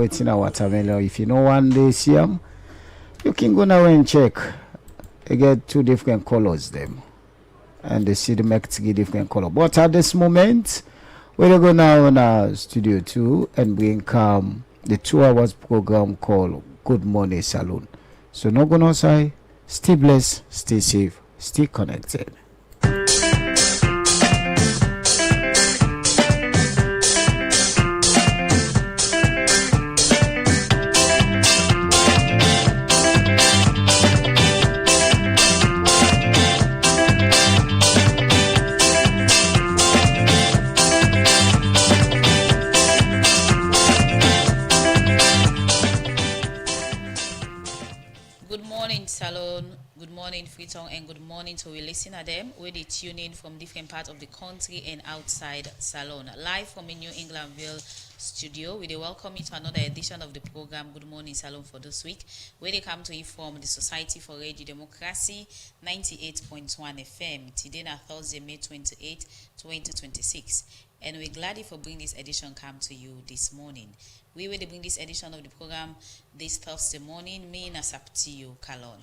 waiting a watermelon. If you know one day see them, you can go now and check. You get two different colors them. And they see the make different color. But at this moment, we're going now in our studio 2 and bring the 2 hours program called Good Morning Salon. So no go outside, stay blessed, stay safe, stay connected. Freetown, and good morning to we listener them where they tune in from different parts of the country and outside Salon. Live from a New Englandville studio, we welcome you to another edition of the program Good Morning Salon for this week, where they come to you from the Society for Radio Democracy 98.1 FM. Today na Thursday, May 28, 2026. And we're glad for bringing this edition come to you this morning. We will bring this edition of the program this Thursday morning. Me Nasaptiyo Kalon.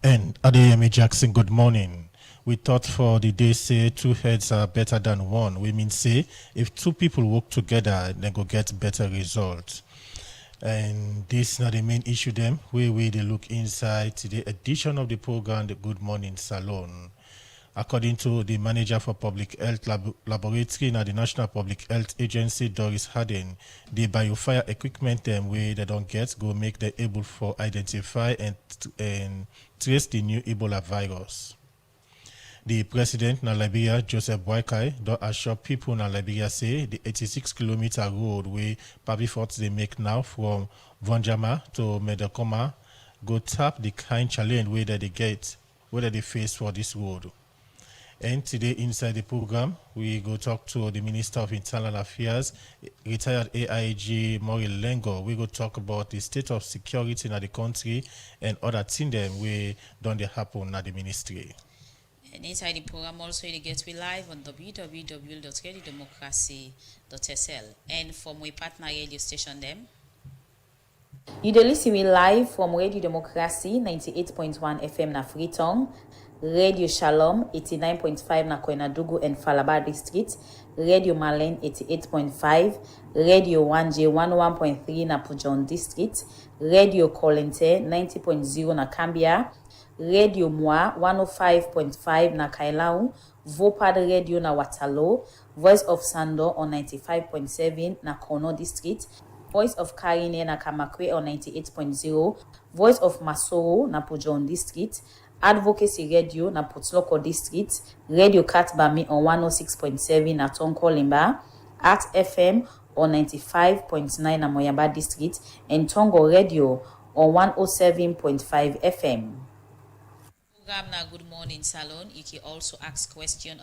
And Adeyemi Jackson, good morning. We thought for the day say 2 heads are better than one. We mean say if 2 people work together, they go get better results. And this is not the main issue them. We they look inside the edition of the program, the Good Morning Salon. According to the manager for Public Health Laboratory in the National Public Health Agency, Doris Harden, the biofire equipment them where they don't get go make them able for identify and trace the new Ebola virus. The president in Liberia, Joseph Boakai, don't assure people in Liberia say the 86-kilometer road where Pabifort they make now from Vonjama to Medekoma go tap the kind challenge where they get, whether they face for this road. And today inside the program, we go talk to the Minister of Internal Affairs, retired AIG Maureen Lengo. We go talk about the state of security in the country and other things them where don't they happen at the ministry. And inside the program also you get we live on www.radiodemocracy.sl and from we partner radio station them. You dey listen me live from Radio Democracy 98.1 FM na Freetown, Radio Shalom 89.5 na Koinadugu and Falaba District, Radio Malen 88.5, Radio 1J 11.3 na Pujon District, Radio Kolente 90.0 na Cambia, Radio Moi 105.5 na Kailau, Vopad Radio na Watalo, Voice of Sando on 95.7 na Kono District, Voice of Karine na Kamakwe on 98.0, Voice of Masoro na Pujon District, Advocacy Radio na Potloko District, Radio Katbami on 106.7 na Tonko Limba, Art FM on 95.9 na Moyamba District, and Tongo Radio on 107.5 FM. Program na Good Morning Salon. You can also ask question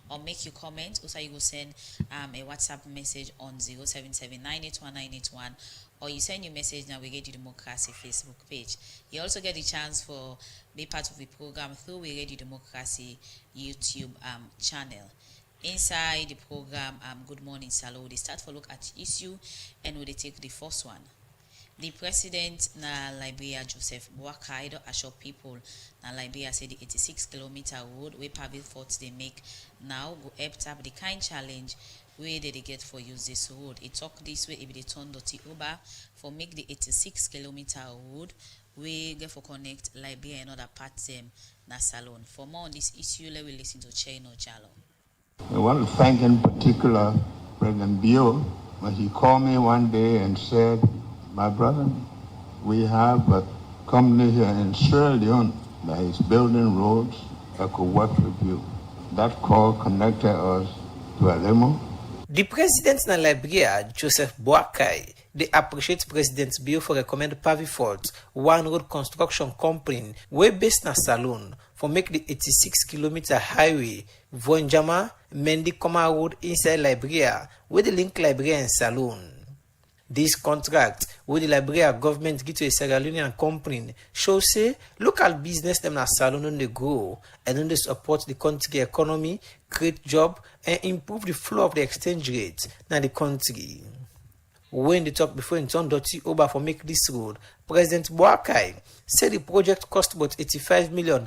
or make your comment. Also, you will send a WhatsApp message on 0779819181, or you send your message now we get you Democracy Facebook page. You also get the chance for be part of the program through we Radio Democracy YouTube channel. Inside the program Good Morning Salon, they start for look at issue and we take the first one. The president na Liberia, Joseph Boakai, don't assure people na Liberia say the 86-kilometer road where public forts they make now go help tap the kind challenge where they get for use this road. It talk this way if they turn dirty over for make the 86-kilometer road we get for connect Liberia and other parts them na Salon. For more on this issue, let we listen to Cheno Jalo. I want to thank in particular President Bio when he called me one day and said, "My brother, we have a company here in Sierra Leone that is building roads that could work with you." That call connected us to Alemo. The president na Liberia, Joseph Boakai, they appreciate President Bio for recommend Pavifort, one road construction company, way based na Salon, for make the 86-kilometer highway, Vonjama, Mendikoma Road inside Liberia, with the link Liberia and Salon. This contract with the Liberia government give to a Sierra Leonean company shows say local business them na Salon on the grow and on they support the country economy, create job and improve the flow of the exchange rate na the country. When they talk before in turn Dotty Oba for make this road, President Boakai said the project cost about $85 million,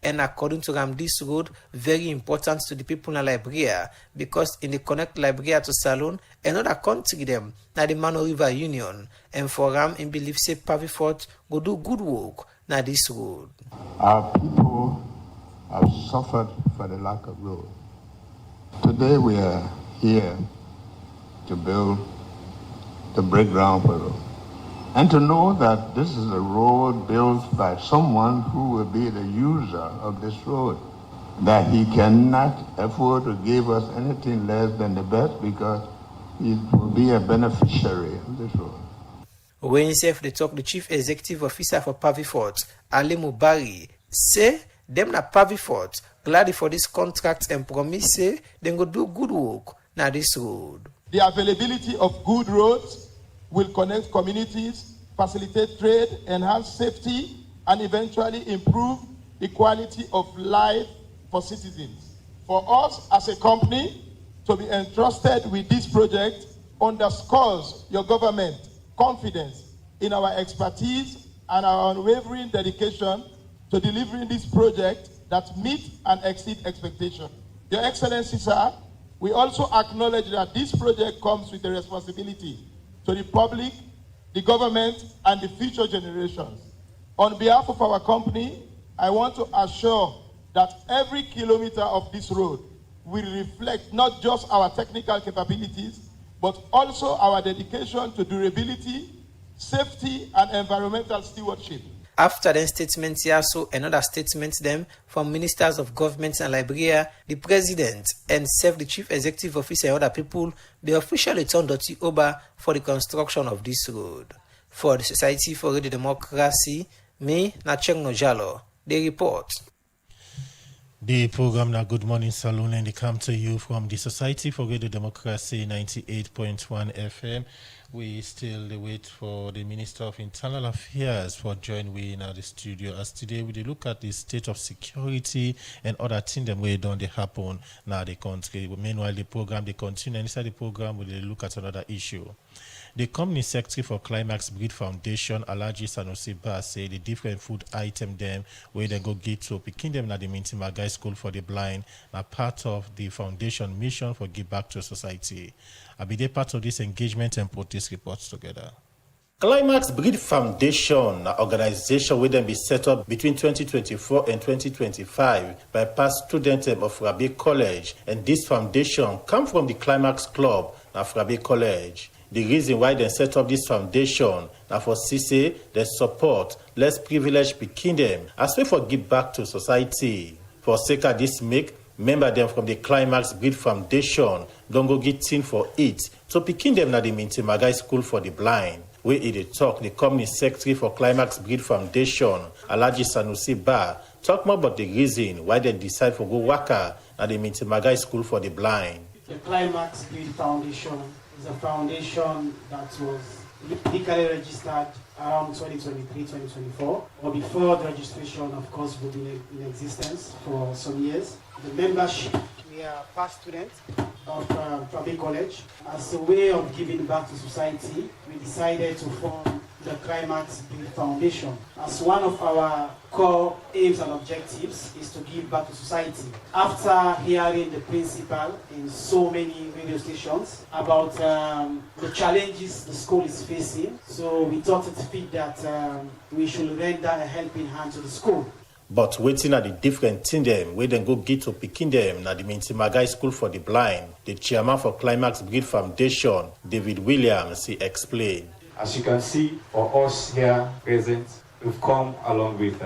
and according to him, this road very important to the people in Liberia because in the connect Liberia to Salone, another country them, na the Mano River Union, and for him, he believes say Pavifort go do good work na this road. Our people have suffered for the lack of road. Today we are here to build the break ground for road. And to know that this is a road built by someone who will be the user of this road, that he cannot afford to give us anything less than the best because he will be a beneficiary of this road. When himself they talk, the chief executive officer for Pavifort, Ali Mubari, say them na Pavifort glad for this contract and promise say they go do good work na this road. The availability of good roads will connect communities, facilitate trade, enhance safety, and eventually improve the quality of life for citizens. For us as a company to be entrusted with this project underscores your government confidence in our expertise and our unwavering dedication to delivering this project that meet and exceed expectation. Your Excellency, sir, we also acknowledge that this project comes with a responsibility to the public, the government, and the future generations. On behalf of our company, I want to assure that every kilometer of this road will reflect not just our technical capabilities, but also our dedication to durability, safety, and environmental stewardship. After the statement here, so another statement them from ministers of government in Liberia, the president, and serve the chief executive officer and other people, they officially turned Dotty Oba for the construction of this road. For the Society for Radio Democracy, me, Nacheng Nojalo, they report. The program now Good Morning Salone, and they come to you from the Society for Radio Democracy 98.1 FM. We still wait for the Minister of Internal Affairs for join we in the studio. As today we look at the state of security and other things that way done they happen now the country. Meanwhile, the program they continue. Inside the program we look at another issue. The Company Secretary for Climax Breed Foundation, Alhaji Sanusi Ba, say the different food item them where they go get to picking them at the Minty Magai School for the Blind, are part of the foundation mission for Give Back to Society. I'll be part of this engagement and put these reports together. Climax Breed Foundation, an organization where they be set up between 2024 and 2025 by past students of Rabi College, and this foundation come from the Climax Club of Rabi College. The reason why they set up this foundation now for CC, they support less privileged picking them as well for give back to society. For sake of this make, member them from the Climax Breed Foundation don't go get in for it. So picking them na the Minty Magai School for the Blind. Where it talk, the Company Secretary for Climax Breed Foundation, Alhaji Sanusi Ba, talk more about the reason why they decide for go waka at the Minty Magai School for the Blind. The Climax Breed Foundation is a foundation that was legally registered around 2023-2024, or before the registration, of course, will be in existence for some years. The membership, we are past students of Rabi College. As a way of giving back to society, we decided to form the Climax Breed Foundation. As one of our core aims and objectives is to give back to society. After hearing the principal in so many radio stations about the challenges the school is facing, so we thought it fit that we should render a helping hand to the school. But waiting at the different thing them, where they go get to picking them at the Minty Magai School for the Blind, the chairman for Climax Breed Foundation, David Williams, he explained. As you can see, for us here present, we've come along with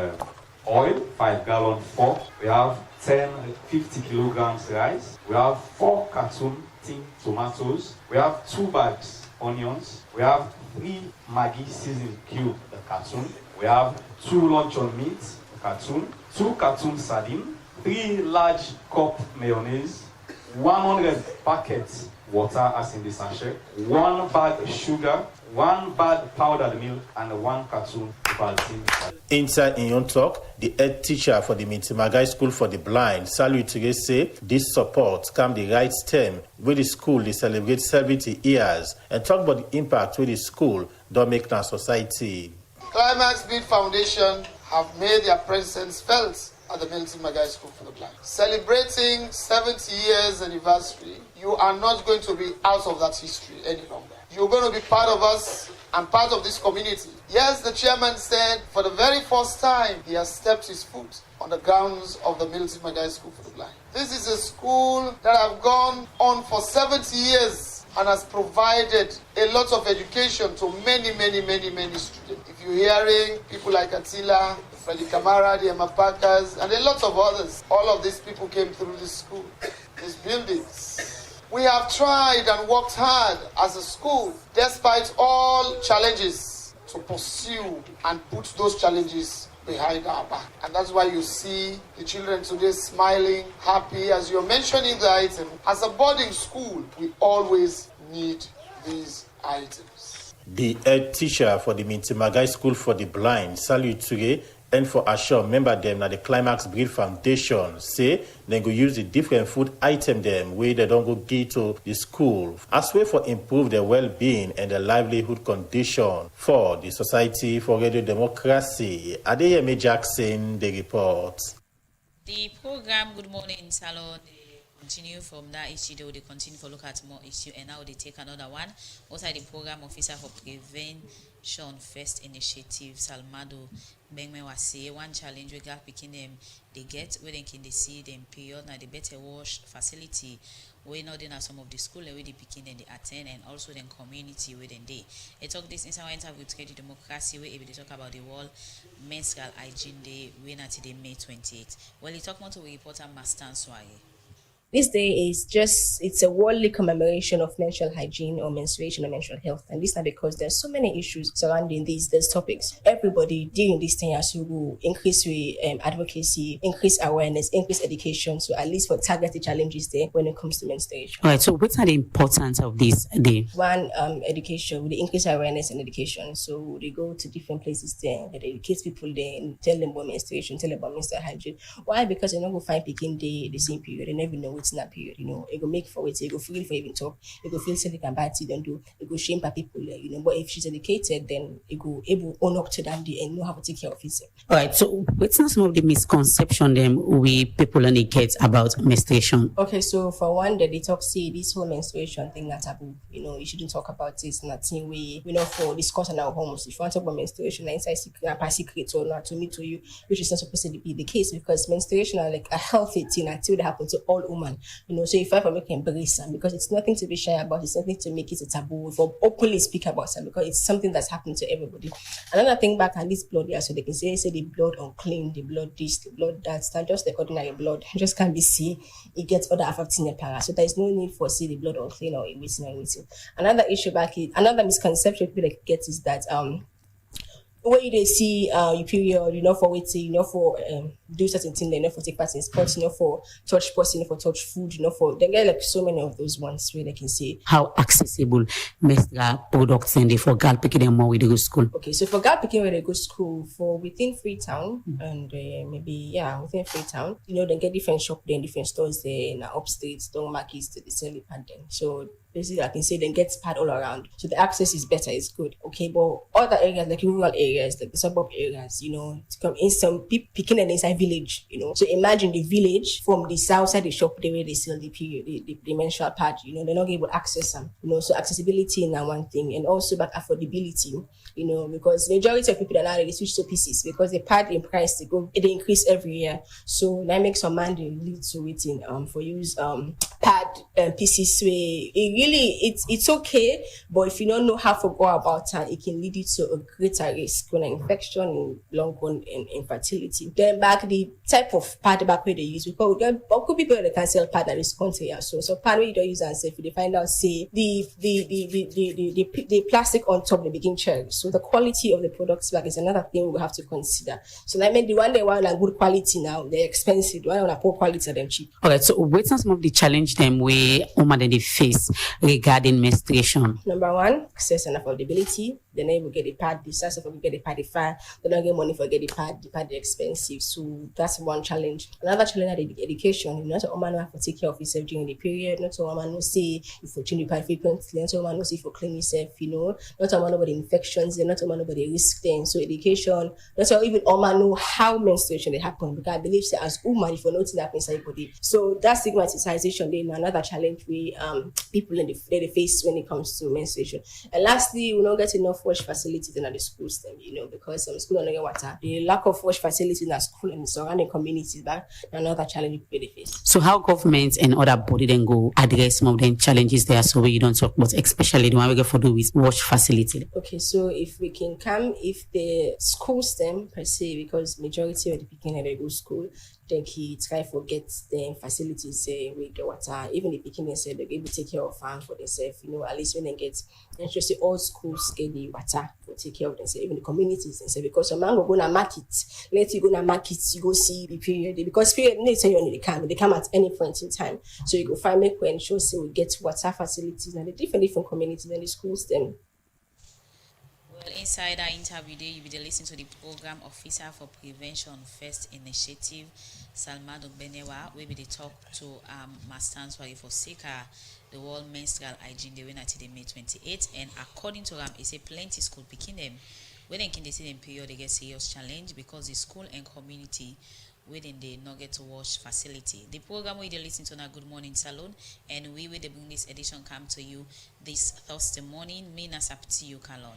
oil, 5-gallon fork. We have 50 kilograms rice. We have 4 carton tin tomatoes. We have 2 bags onions. We have 3 Maggi seasoned cube a carton. We have 2 luncheon meat a carton, 2 carton sardine, 3 large cup mayonnaise, 100 packets water as in the sachet, 1 bag sugar, 1 bag powdered milk, and 1 carton principal team. Inside in your talk, the head teacher for the Mintimagai School for the Blind, Salu Itige, say this support come the right time with the school they celebrate 70 years and talk about the impact with the school don't make in society. Climax Beat Foundation have made their presence felt at the Milton Magai School for the Blind. Celebrating 70 years anniversary, you are not going to be out of that history any longer. You're going to be part of us and part of this community. Yes, the chairman said for the very first time he has stepped his foot on the grounds of the Milton Magai School for the Blind. This is a school that has gone on for 70 years and has provided a lot of education to many students. If you're hearing people like Attila, Freddie Kamara, the Emma Parkers, and a lot of others, all of these people came through this school, these buildings. We have tried and worked hard as a school, despite all challenges, to pursue and put those challenges behind our back. And that's why you see the children today smiling, happy. As you're mentioning the item, as a boarding school, we always need these items. The head teacher for the Mintimagai School for the Blind, Salu Itige, and for assure member them that the Climax Breed Foundation say they go use the different food item them where they don't go give to the school as way for improve their well-being and their livelihood condition for the Society for Radio Democracy. Adeyemi Jackson, the report. The program Good Morning Salon continue from that issue. They continue to look at more issue, and now they take another one. Also, the program officer for Prevention First Initiative, Salmado Bengme was say one challenge we got picking them they get where they can see them period now the better wash facility where not in some of the school where they picking them they attend and also then community where then they talk this inside interview with Radio Democracy where they talk about the World Menstrual Hygiene Day when at the May 28th. Well, he talk more to reporter Master Swaye. This day is it's a worldly commemoration of menstrual hygiene or menstruation or menstrual health. And this is because there's so many issues surrounding these topics. Everybody during this 10 years will increase advocacy, increase awareness, increase education. So at least for targeted challenges there when it comes to menstruation. All right, so what are the importance of this day? One, education, with the increase awareness and education. So they go to different places there, they educate people there and tell them about menstruation, tell them about menstrual hygiene. Why? Because they don't go find picking day the same period. They never know what's in that period, it go make for it, it go feel for even talk, it go feel they can buy it, don't do, it go shame by people, but if she's educated, then it go able own up to that day and know how to take care of it. All right, so what's not some of the misconception them we people only get about menstruation? Okay, so for one, they talk say this whole menstruation thing not taboo, you shouldn't talk about this, nothing we for discuss on our homes. If you want to talk about menstruation inside secret or not to me to you, which is not supposed to be the case, because menstruation are like a healthy thing until that happens to all women. So if I for make embrace them because it's nothing to be shy about, it's nothing to make it a taboo for openly speak about them because it's something that's happened to everybody. Another thing back and this blood so they can say the blood unclean, the blood this, the blood that. It's not just the ordinary blood. It just can't be seen. It gets other affecting the para. So there's no need for the blood unclean or anything. Another issue another misconception people get is that when they see your period, for waiting, for do certain things, for take part in sports, for touch person, for touch food, for they get like so many of those ones where they can see how accessible menstrual products and for girl picking them more with the school. Okay, so for girl picking where they go school for within Freetown and within Freetown, they get different shop there, different stores there in upstate, don't markets to the same pattern. So basically, I can say then gets pad all around. So the access is better, it's good. Okay, but other areas like rural areas, like the suburb areas, to come in some people picking an inside village, So imagine the village from the south side the shop the way they sell the period, the menstrual pad, they're not able to access them. So accessibility is one thing, and also back affordability, because majority of people are now they switch to pieces because the pad in price they increase every year. So that makes some man they lead to waiting for use pad pieces way it's okay, but if you don't know how to go about it, it can lead you to a greater risk when infection and long-term infertility. Then back the type of pad back where they use, because there could be people that can sell pad that is country so pad where you don't use and say if they find out say the plastic on top they begin cherry. So the quality of the products back is another thing we have to consider. So that means the one they want like good quality now, they're expensive. The one on a poor quality them cheap. Alright, so what's some of the challenge them where women they face regarding menstruation? Number one, access and affordability. Then they will get the pad, the size of them get the pad, the fire. They don't get money for get the pad is expensive. So that's one challenge. Another challenge is education. Not all man have to take care of yourself during the period. Not all man will say if you change the pad frequently. Not all man will say if you clean yourself, Not all man know about the infections. Not all man know about the risk then. So education. Not all even all man know how menstruation they happen. Because I believe that as woman, if you know nothing happens inside your body. So that stigmatization then another challenge we people in they face when it comes to menstruation. And lastly, we don't get enough wash facilities in the schools then, because some schools don't get water. The lack of wash facilities in the school and surrounding communities, that another challenge we face. So how government and other body then go address some of the challenges there so we don't talk about, especially the one we get for do with wash facility? Okay, so if we can come, if the schools them per se, because majority of the people in the go school, then he try to get the facilities with the water. Even the beginning said they're able to take care of farm for themselves, at least when they get interested, all schools get the water to take care of themselves, even the communities themselves. Because a man will go to market, let you go to market, you go see the period. Because period they say you only they come at any point in time. So you go find make when ensure so we get water facilities and the different communities and the schools then. Inside our interview day, you will listen to the Program Officer for Prevention First Initiative, Salma Benewa, where we talk to Master for Sika, the World Menstrual Hygiene Day when until May 28th. And according to them, it's a plenty school picking them. When they can see them period, they get serious challenge because the school and community within the Nugget to Wash facility. The program we listen to now Good Morning Salon, and we will bring this edition come to you this Thursday morning. Mina Sapti Kalon.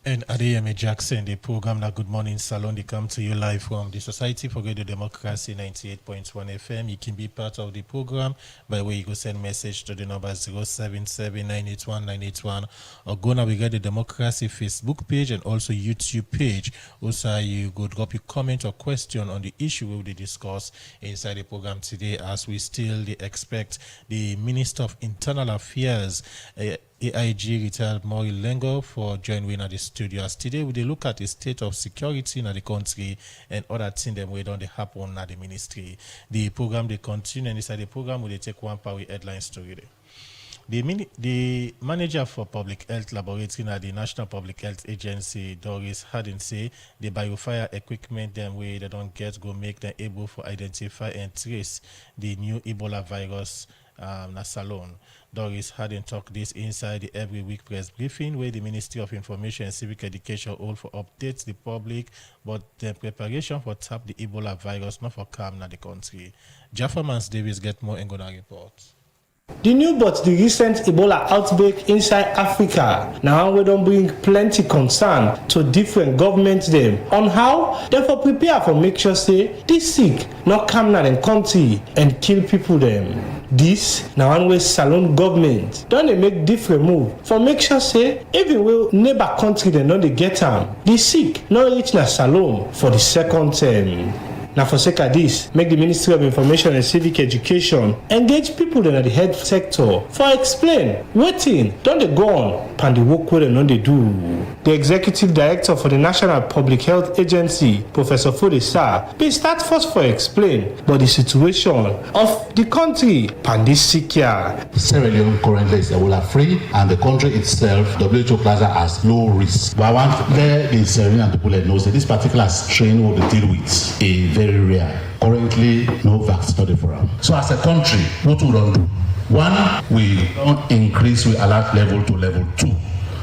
And Adeyemi Jackson, the program now Good Morning Salon, they come to you live from the Society for Radio Democracy 98.1 FM. You can be part of the program by way you go send message to the number 077-981-981 or go navigate the Democracy Facebook page and also YouTube page. Also, you go drop your comment or question on the issue we will discuss inside the program today, as we still expect the Minister of Internal Affairs, AIG retired Maureen Lengo, for joining at the studio. As today we look at the state of security in the country and other things that we don't happen at the ministry. The program they continue, and inside the program we take one power headlines to read. The manager for public health laboratory at the National Public Health Agency, Doris Hardin, say the biofire equipment them way they don't get go make them able to identify and trace the new Ebola virus na Salon. Doris Hardin talk this inside the every week press briefing where the Ministry of Information and Civic Education all for updates the public, but the preparation for tap the Ebola virus not for calm na the country. Jaffa Mans Davis get more in gonna report. The new but the recent Ebola outbreak inside Africa now we don't bring plenty concern to different governments them on how therefore prepare for make sure say this sick not come na them country and kill people them. This now one way Salon government don't they make different move for make sure say even we neighbor country they know they get them. The sick not reach na Salon for the second term. Now for sake of this, make the Ministry of Information and Civic Education engage people in the health sector for explain waiting, don't they go on and the work where they do. The Executive Director for the National Public Health Agency, Professor Fodesa, be start first for explain about the situation of the country and this sick year. Sierra Leone currently is Ebola free and the country itself, WHO class as low risk. But I want the Sierra Leone people that know that this particular strain will be deal with a very rare. Currently, no vaccine for them. So as a country, what we don't do? One, we don't increase we alert level to level 2.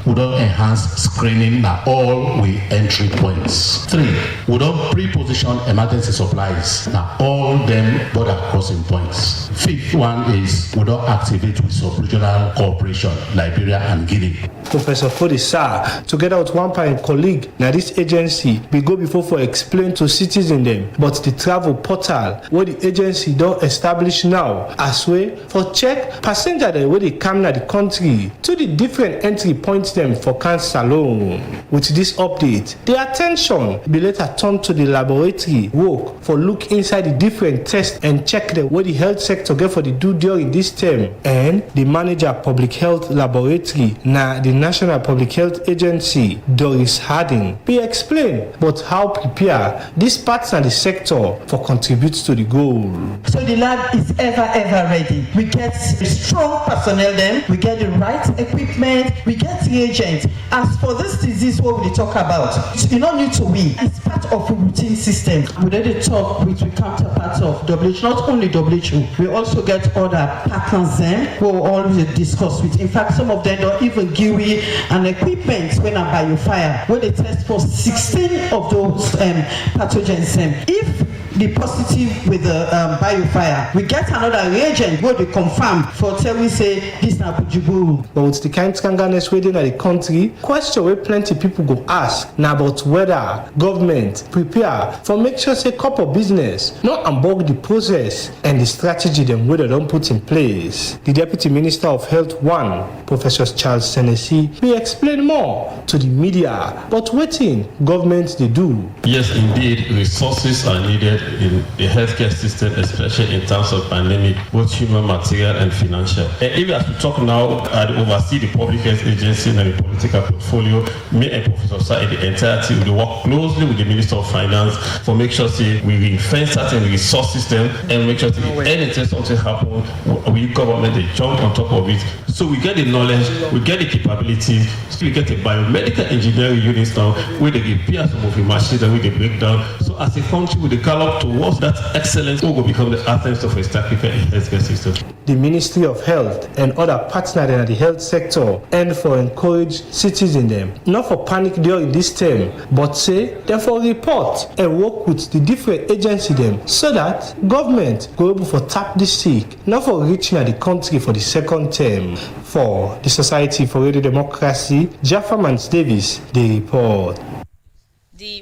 We don't enhance screening at all we entry points. 3, we don't pre-position emergency supplies at all them border crossing points. 5th one is we don't activate with sub-regional cooperation, Liberia and Guinea. Professor Fodesa, together with one parent colleague, now this agency we go before for explain to citizens them, but the travel portal where the agency don't establish now as way for check passenger the way they come to the country to the different entry points them for cancer alone. With this update, the attention be later turned to the laboratory work for look inside the different tests and check the way the health sector get for the do during this term, and the manager public health laboratory now the National Public Health Agency, Doris Harding, we explain but how prepare these parts and the sector for contributes to the goal. So the lab is ever ready. We get strong personnel then, we get the right equipment, we get reagents. As for this disease what we talk about, you don't need to win. It's part of a routine system. We already talk with the counterparts of WHO, not only WHO, we also get other partners then who we always discuss with. In fact, some of them don't even give me an equipment when I BioFire, where they test for 16 of those pathogens. If the positive with the BioFire, we get another reagent where they confirm for tell we say this na Bujubu. But with the kind of kanganes within the country, question where plenty people go ask now about whether government prepare for make sure say couple business not unbog the process and the strategy them where they don't put in place. The Deputy Minister of Health 1, Professor Charles Tennessee, will explain more to the media, but waiting government they do. Yes, indeed, resources are needed in the healthcare system, especially in terms of pandemic, both human, material, and financial. And even as we talk now, I oversee the public health agency and the political portfolio. Me and Professor Sa in the entirety will work closely with the Minister of Finance for make sure say we reinforce certain resource system and make sure that if anything something happen, we government they jump on top of it. So we get the knowledge, we get the capabilities, so we get the biomedical engineering units now where they repair some of the machines and where they break down. So as a country, we develop towards that excellence, we will become the Athens of West Africa in healthcare system. The Ministry of Health and other partners in the health sector and for encourage citizens them not for panic during this term, but say therefore report and work with the different agencies them so that government go able for tap this sick, not for reaching at the country for the second term. For the Society for Radio Democracy, Jaffa Mans Davis, the report.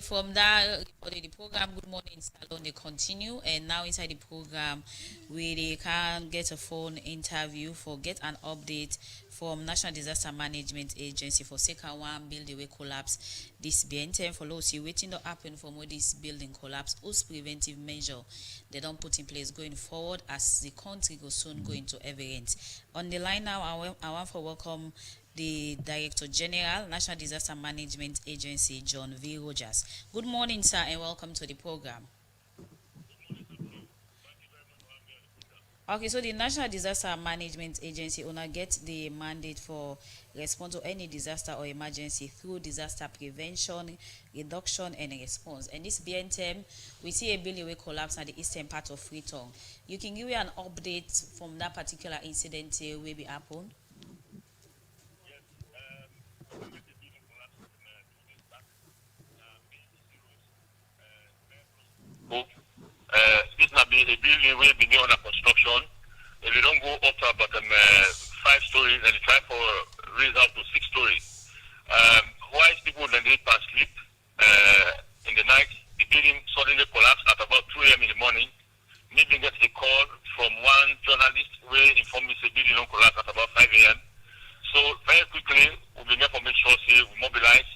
From that, the program Good Morning Salon, they continue, and now inside the program we can get a phone interview for get an update from National Disaster Management Agency for second one building collapse this BNTM for low see waiting to happen for more this building collapse, whose preventive measure they don't put in place going forward as the country goes soon go into event. On the line now, I want to welcome the Director General, National Disaster Management Agency, John V. Rogers. Good morning, sir, and welcome to the program. Okay, so the National Disaster Management Agency get the mandate for respond to any disaster or emergency through disaster prevention, reduction, and response. And this BNTM, we see a building collapse at the eastern part of Freetown. You can give me an update from that particular incident where it happened? This will be a building will be under construction. If you don't go up to about 5 stories and try for raise up to 6 stories. While people then they pass sleep in the night, the building suddenly collapsed at about 2 a.m. in the morning. Me then get a call from one journalist where informed me the building don't collapse at about 5 a.m. So very quickly we began to make sure we mobilize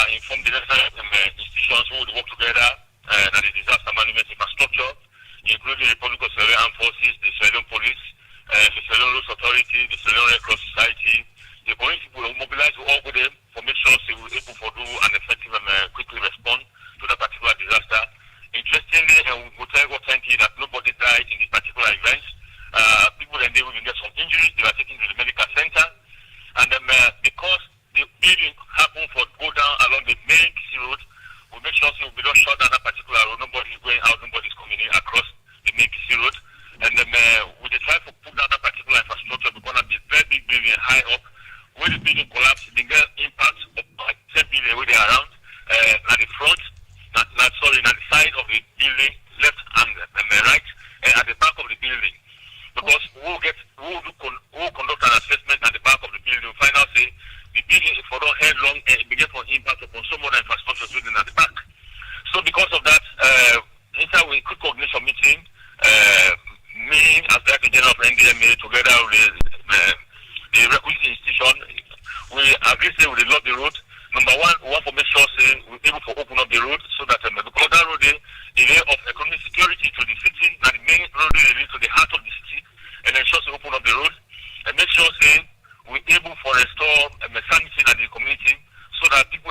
inform the different institutions who would work together. And the disaster management infrastructure, including the Republic of Sierra Leone Armed Forces, the Sierra Leone Police, the Sierra Leone Roads Authority, the Sierra Leone Red Cross Society. The community will mobilize all of them for make sure they will able to do an effective and quickly respond to that particular disaster. Interestingly, and we will thank you that nobody died in this particular event. People then they will get some injuries. They were taken to the medical center, and because the building happened for go down along the main PC road. We make sure we don't shut down that particular road. Nobody is going out, nobody is coming in across the main PC road. And then we try to put down that particular infrastructure because of this very big building high up. Where the building collapsed, they get impact of like 10 billion where they are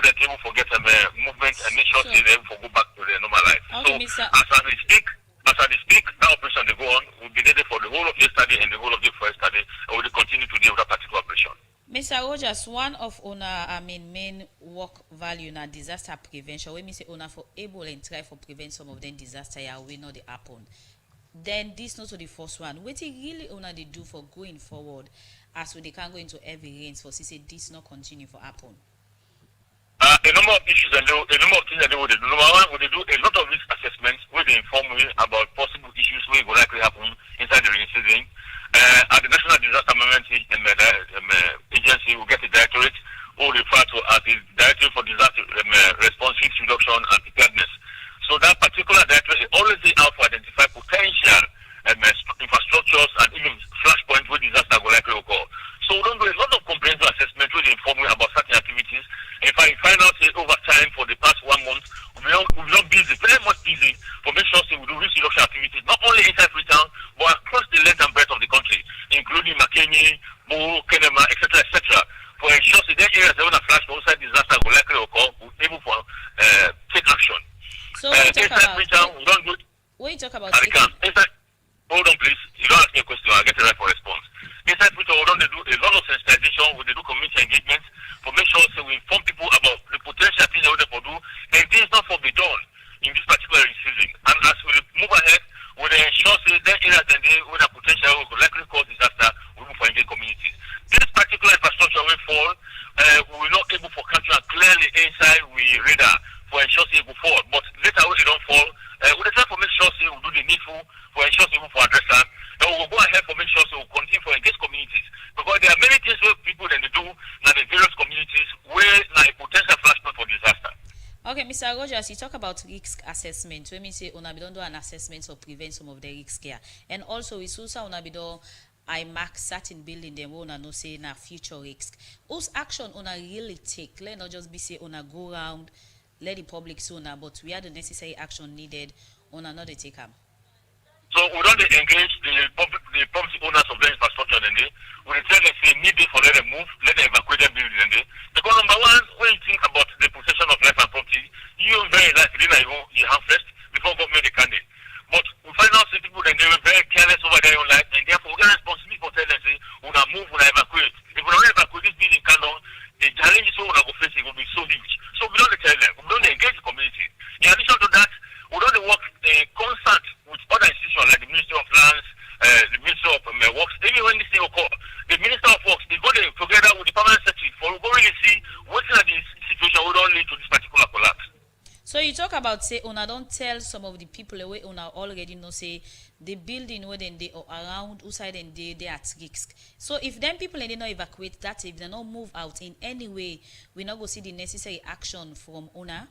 them able to get movement and make sure they able to go back to their normal life. Okay, So as we speak, that operation they go on will be needed for the whole of yesterday and the whole of the first study, and we will continue today with that particular operation. Mr. Rogers, one of main work value na disaster prevention. When we say for able and try for prevent some of them disaster, we know they happen. Then this not to the first one. What it really they do for going forward, as they can go into heavy rains for say this not continue for happen. A number of issues and a number of things that they would do. Number one, would they do a lot of risk assessments where they inform you about possible issues where it will likely happen inside the rainy season. At the National Disaster Management Agency, we get a directorate who refer to as the Directorate for Disaster Response, Risk Reduction and Preparedness. So that particular directorate is always out to identify potential infrastructures and even flashpoints where disaster will likely occur. So we don't do a lot of comprehensive assessment where they inform you about certain activities. In fact, you find out over time for the past 1 month, we've been busy, very much busy, for make sure we do risk reduction activities, not only inside Freetown, but across the length and breadth of the country, including Makeni, Bo, Kenema, etc., for ensure that areas that when a flash outside disaster will likely occur, we're able to take action. So what you talk about? Freetown, we don't do. What you talk about? Hold on, please. You don't ask me a question. I'll get the right for response. Inside Freetown, they do a lot of sensitization. They do community engagement for make sure we inform people about the potential things that they do and things not for be done in this particular season. And as we move ahead, we ensure that areas where the potential will likely cause disaster, we move for engaged communities. This particular infrastructure will fall. We will not able for capture clearly inside we radar for ensure it will fall. But later when it don't fall, we try for make sure we do the needful for ensure we for address them. Then we will go ahead for make sure we will continue for engage communities. Because there are many things where people then they do in the various communities where a potential flashpoint for disaster. Okay, Mr. Rogers, you talk about risk assessment. When we say we don't do an assessment to prevent some of the risk here. And also we also we do I mark certain building them we no say na future risk. Whose action really take? Let not just be say go around, let the public so but we have the necessary action needed not take them. So we don't engage the property owners of the infrastructure and we tell them say need it for let them move, let them evacuate them building and because number one, when you think about the possession of life and property, you very likely you have first before government can do. But we find out some people that they were very careless over their own life and therefore we get responsibility for telling them say we will move, we will evacuate. If we don't evacuate this building can down, the challenges we will go facing will be so huge. So we don't tell them, we don't engage the community. In addition to that, we don't work in concert with other institutions like the Ministry of Lands, the Ministry of Works. Even when this thing occurs, the Minister of Works, they go there together with the permanent secretary for we go really see what is the situation will don't lead to this particular collapse. So you talk about say don't tell some of the people away already know say the building where they are around outside and they at risk. So if them people they not evacuate that, if they not move out in any way, we not go see the necessary action from owner.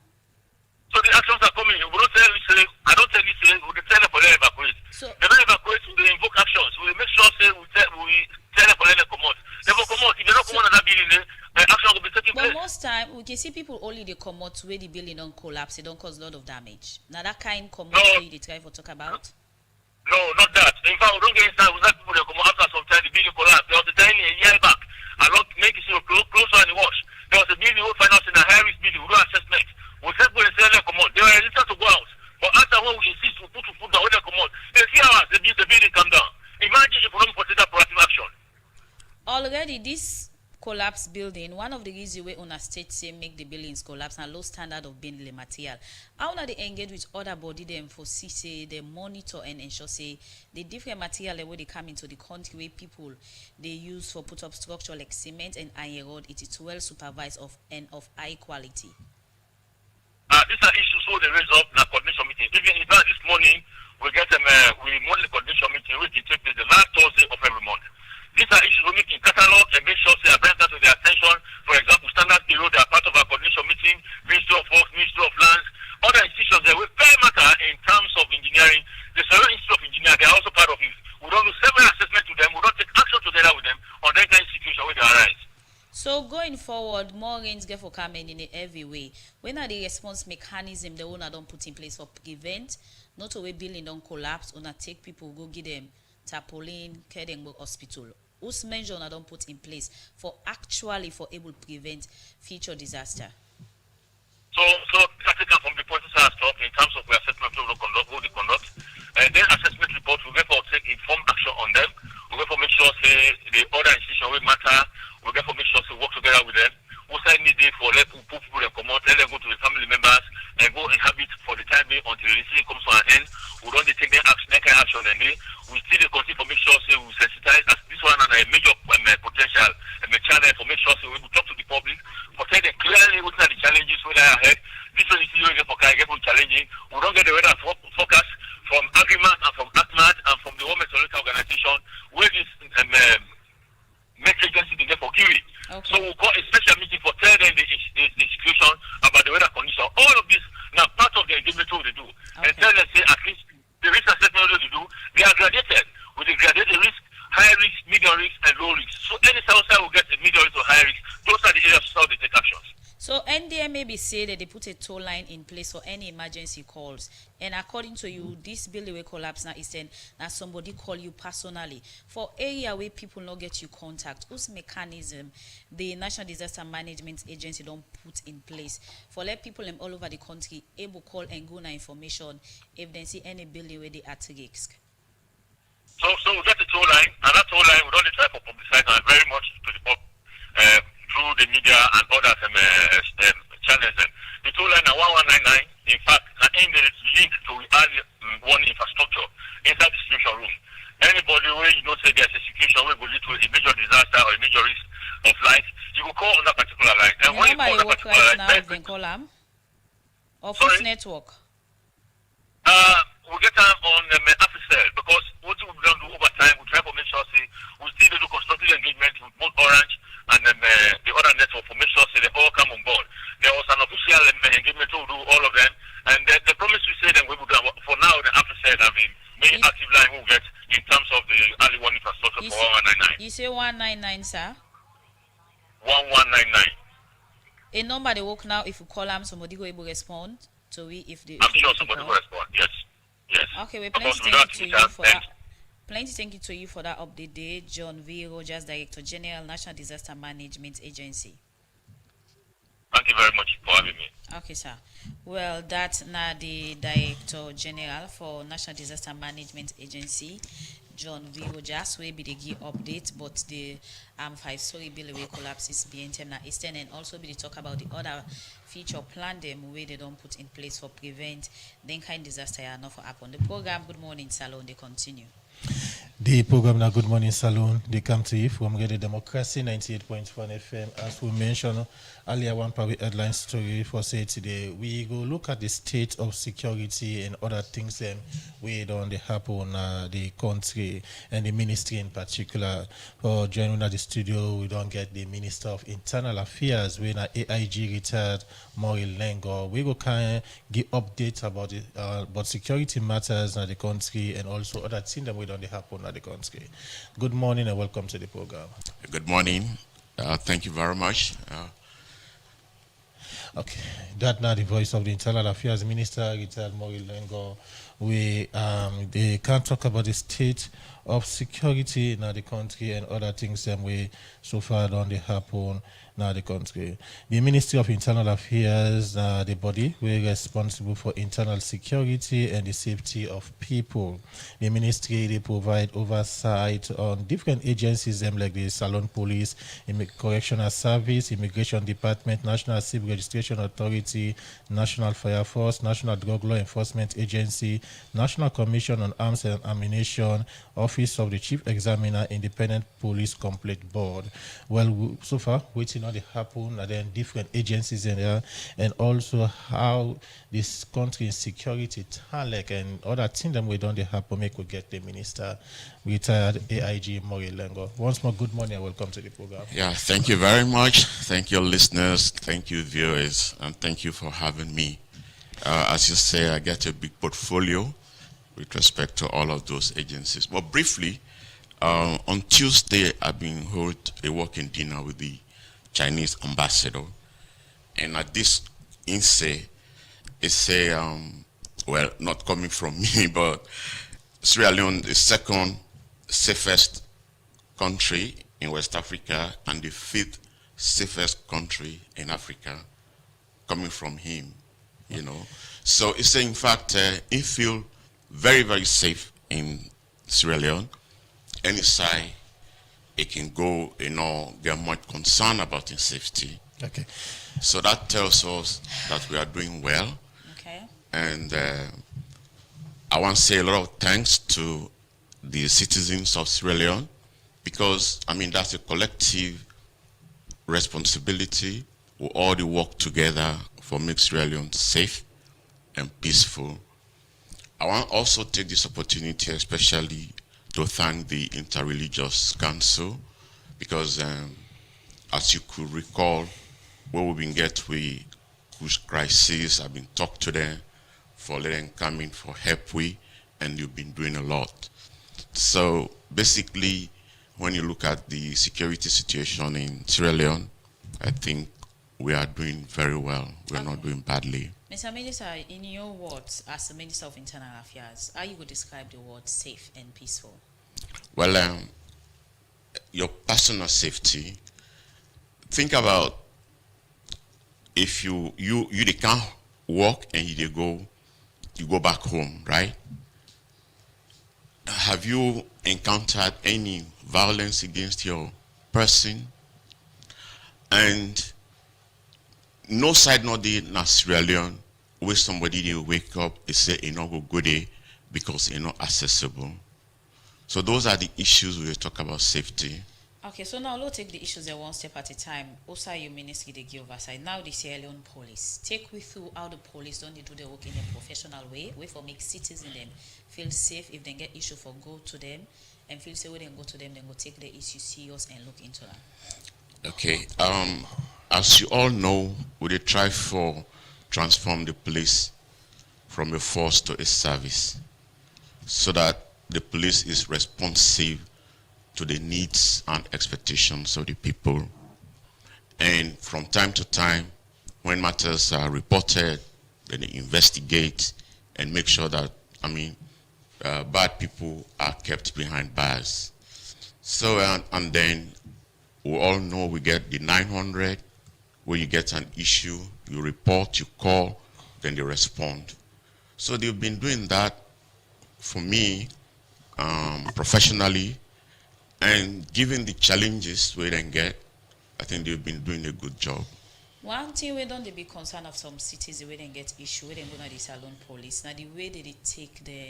So the actions are coming. We don't tell you say, I don't tell you say, we tell them for them evacuate. So they don't evacuate, we invoke actions. We make sure say we tell them for them come out. They will come out. If they don't come out of that building, the action will be taking place. But most time we can see people only they come out where the building don't collapse, it don't cause a lot of damage. Now that kind come out where they try to talk about. No, not that. In fact, we don't get inside with that people that come out after some time the building collapse. There was a time a year back. I don't make it closer and wash. There was a building we find out in a high risk building, we do assessment. We say people say they come out. They were resistant to go out. But after when we insist we put food down when they come out, in 3 hours the building come down. Imagine if we don't put that proactive action. Already this collapse building, one of the reasons where una state say make the buildings collapse and low standard of building material. How now they engage with other body them for see say they monitor and ensure say the different material where they come into the country where people they use for put up structure like cement and iron rod, it is well supervised and of high quality. These are issues who they raise up in a coordination meeting. Even in fact this morning we get we monthly coordination meeting which takes place the last Thursday of every month. These are issues we make in catalog and make sure they are brought to their attention. For example, Standard Bureau, they are part of our coordination meeting, Ministry of Works, Ministry of Lands, other institutions that will very matter in terms of engineering. The Survey Institute of Engineering, they are also part of it. We don't do several assessments to them, we don't take action together with them on that kind of situation where they arise. So going forward, more rains get for coming in every way. When are the response mechanism the owner don't put in place for prevent, not a way building don't collapse, or not take people go give them tarpaulin, care them go hospital. Whose measure don't put in place for able to prevent future disaster? So practical from the policy side stuff in terms of the assessment of the conduct, who they conduct, and then assessment report, we therefore take informed action on them. We therefore make sure say the other institution will matter. We therefore make sure to work together with them. We say need day for let people them come out, let them go to the family members and go inhabit for the time being until the decision comes to an end. We don't take their action, that kind of action, and we still continue to make sure say we sensitize as this one and a major potential challenge for make sure say we talk to the public, for tell them clearly what are the challenges we are ahead. This one is for challenging. We don't get the weather focus from agreement and from ACMAD and from the World Meteorological Organization where this make agency be there for QE. Okay. So we call a special meeting for tell them the situation about the weather condition. All of this now part of the engagement they do. Okay. And tell them say at least the risk assessment they do, they are graduated with the graduated risk, high risk, medium risk, and low risk. So any south side will get a medium risk or high risk. Those are the areas how they take actions. So NDM maybe say that they put a toll line in place for any emergency calls. And according to you, this building will collapse now is then that somebody call you personally. For area where people not get you contact, whose mechanism the National Disaster Management Agency don't put in place for let people all over the country able call and go na information if they see any building where they are at risk. So we get the toll line, and that toll line we don't try for publicize and very much to the public. Through the media and other channels. The toll line at 1199, in fact, in the link to one infrastructure inside the situation room. Anybody where you know say there's a situation where will lead to a major disaster or a major risk of life, you will call on that particular line. And when you call that particular line, now, then call them. Office network. We get time on Africell because what we don't do over time, we try to make sure say we still do constructive engagement with both Orange and the other network for make sure say they all come on board. There was an official engagement to do all of them, and the promise we say that we will do for now. The Africell have a main active line we will get in terms of the early warning infrastructure for 1199. You say 199, sir. 1199. A number they work now. If you call them, somebody will able to respond to we if they. I'm sure somebody will respond. Yes. Yes. Okay, we plenty thank you to you for that. Plenty thank you to you for that update day. John V. Rogers, Director General, National Disaster Management Agency. Thank you very much for having me. Okay, sir. Well, that's now the Director General for National Disaster Management Agency, John V. Rogers, will be the key update, but the 5-story building collapse is being termed Eastern, and also be the talk about the other feature plan them where they don't put in place for prevent then kind disaster not for happen. The program Good Morning Salon, they continue. The program now Good Morning Salon, they come to you from Radio Democracy 98.1 FM. As we mentioned earlier, one probably headline story for say today, we go look at the state of security and other things we don't happen the country and the ministry in particular. For joining at the studio, we don't get the Minister of Internal Affairs, when AIG retired Maureen Lengo. We go kind of give updates about it, about security matters in the country and also other things that we don't happen at the country. Good morning and welcome to the program. Good morning. Thank you very much. Okay, that now the voice of the Internal Affairs Minister, retired Maureen Lengo. We they can't talk about the state of security in the country and other things that we so far don't happen in the country. The Ministry of Internal Affairs, the body we're responsible for internal security and the safety of people. The ministry they provide oversight on different agencies like the Salon Police, Correctional Service, Immigration Department, National Civil Registration Authority, National Fire Force, National Drug Law Enforcement Agency, National Commission on Arms and Ammunition, Office of the Chief Examiner, Independent Police Complaint Board. Well, so far, waiting on the happen, and then different agencies in there, and also how this country security talent and other things that we don't happen make we get the minister, retired AIG Maureen Lengo. Once more, good morning and welcome to the program. Yeah, thank you very much. Thank you, listeners. Thank you, viewers, and thank you for having me. As you say, I get a big portfolio with respect to all of those agencies. But briefly, on Tuesday, I've been holding a working dinner with the Chinese ambassador, and at this INSEE, well, not coming from me, but Sierra Leone, the second safest country in West Africa and the 5th safest country in Africa coming from him, you know. So it's in fact, he feel very, very safe in Sierra Leone. Any side, he can go, you know, get much concerned about his safety. Okay. So that tells us that we are doing well. Okay. And I want to say a lot of thanks to the citizens of Sierra Leone, because, I mean, that's a collective responsibility. We all work together for make Sierra Leone safe and peaceful. I want to also take this opportunity especially to thank the Interreligious Council, because as you could recall, when we've been get with crisis, I've been talking to them for letting come in for help we, and you've been doing a lot. So basically, when you look at the security situation in Sierra Leone, I think we are doing very well. We're not doing badly. Mr. Minister, in your words, as the Minister of Internal Affairs, how you would describe the word safe and peaceful? Well, your personal safety, think about if you they can't walk and you go back home, right? Have you encountered any violence against your person? And no side not the Sierra Leone where somebody they wake up and say you know go good day because you're not accessible. So those are the issues we talk about safety. Okay, so now let's take the issues one step at a time. Also, you ministry they give oversight. Now the Sierra Leone police. Take we through how the police don't do their work in a professional way for make citizens them feel safe if they get issue for go to them and feel safe when they go to them, then go take the issue serious and look into that. Okay. As you all know, we try for transform the police from a force to a service, so that the police is responsive to the needs and expectations of the people. And from time to time, when matters are reported, then they investigate and make sure that, bad people are kept behind bars. So, and then we all know we get the 900, where you get an issue, you report, you call, then they respond. So they've been doing that for me professionally, and given the challenges we then get, I think they've been doing a good job. One thing we don't be concerned of some cities where they get issue, where they go to the Salon police. Now the way they take the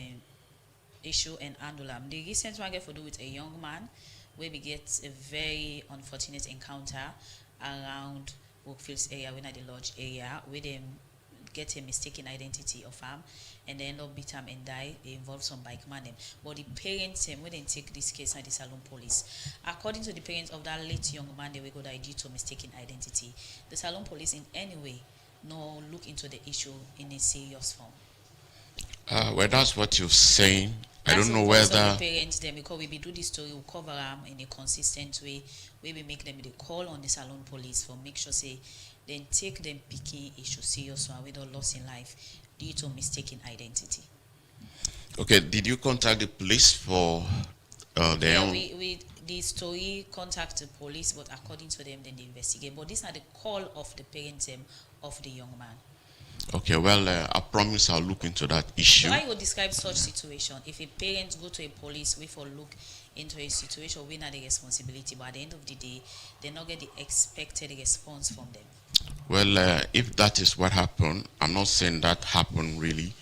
issue and handle them. The recent one I get to do with a young man where we get a very unfortunate encounter around Oakfields area, when at the lodge area, where they get a mistaken identity of him and they end up beat him and die. They involve some bike man. But the parents when they take this case at the Salon police. According to the parents of that late young man, they will go die due to mistaken identity. The Salon police in any way no look into the issue in a serious form. Well, that's what you're saying. That's I don't know whether the parents them, because we do this story, we cover them in a consistent way, where we make them the call on the Salon police for make sure say then take them picking issue serious one with a loss in life due to mistaken identity. Okay, did you contact the police for their own? We the story contact the police, but according to them, then they investigate. But these are the call of the parents of the young man. Okay, well, I promise I'll look into that issue. So how you would describe such situation? If a parent go to a police, we for look into a situation, we not the responsibility, but at the end of the day, they not get the expected response from them. Well, if that is what happened, I'm not saying that happened really.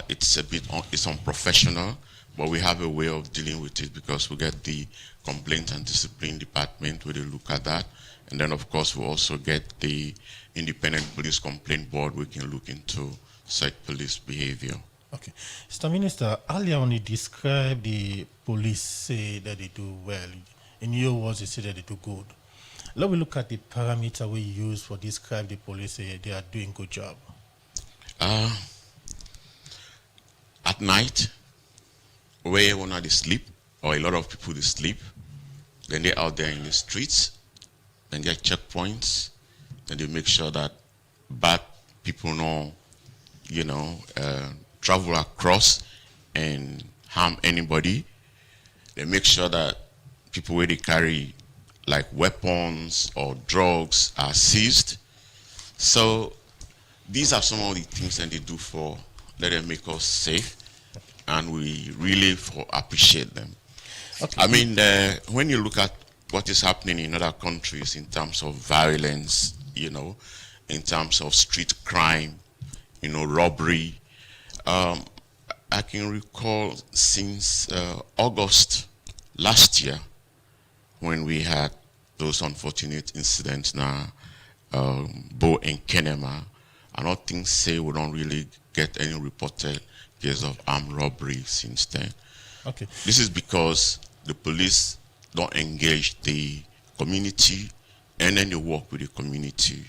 It's it's unprofessional, but we have a way of dealing with it, because we get the complaint and discipline department where they look at that, and then of course we also get the independent police complaint board. We can look into such police behavior. Okay, Mr. Minister, earlier on you described the police say that they do well. In your words, you say that they do good. Let me look at the parameter we use for describe the police say they are doing good job. At night, where one of they sleep, or a lot of people they sleep, then they're out there in the streets, then get checkpoints, then they make sure that bad people know, travel across and harm anybody. They make sure that people where they carry like weapons or drugs are seized. So these are some of the things that they do for let them make us safe, and we really appreciate them. Okay. I mean, when you look at what is happening in other countries in terms of violence, in terms of street crime, robbery, I can recall since August last year when we had those unfortunate incidents now, Bo and Kenema, I don't think we don't really get any reported case of armed robbery since then. Okay. This is because the police don't engage the community, and then they work with the community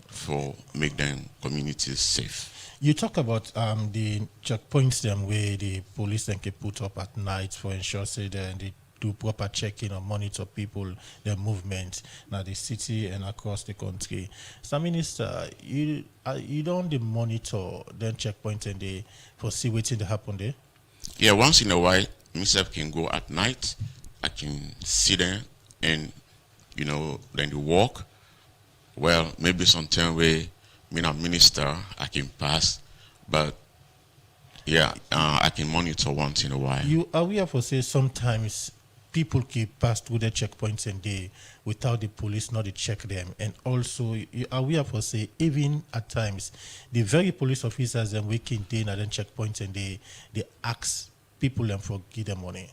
for make them communities safe. You talk about the checkpoints them where the police then can put up at night for ensure say that they do proper checking or monitor people, their movement now the city and across the country. So Minister, you don't monitor then checkpoints and they foresee waiting to happen there? Yeah, once in a while, myself can go at night. I can sit there and then they walk. Well, maybe sometime where me a minister, I can pass, but yeah, I can monitor once in a while. You are aware for say sometimes people keep pass through the checkpoints and they without the police not to check them, and also you are aware for say even at times the very police officers them waking day at then checkpoints and they ask people them for give them money.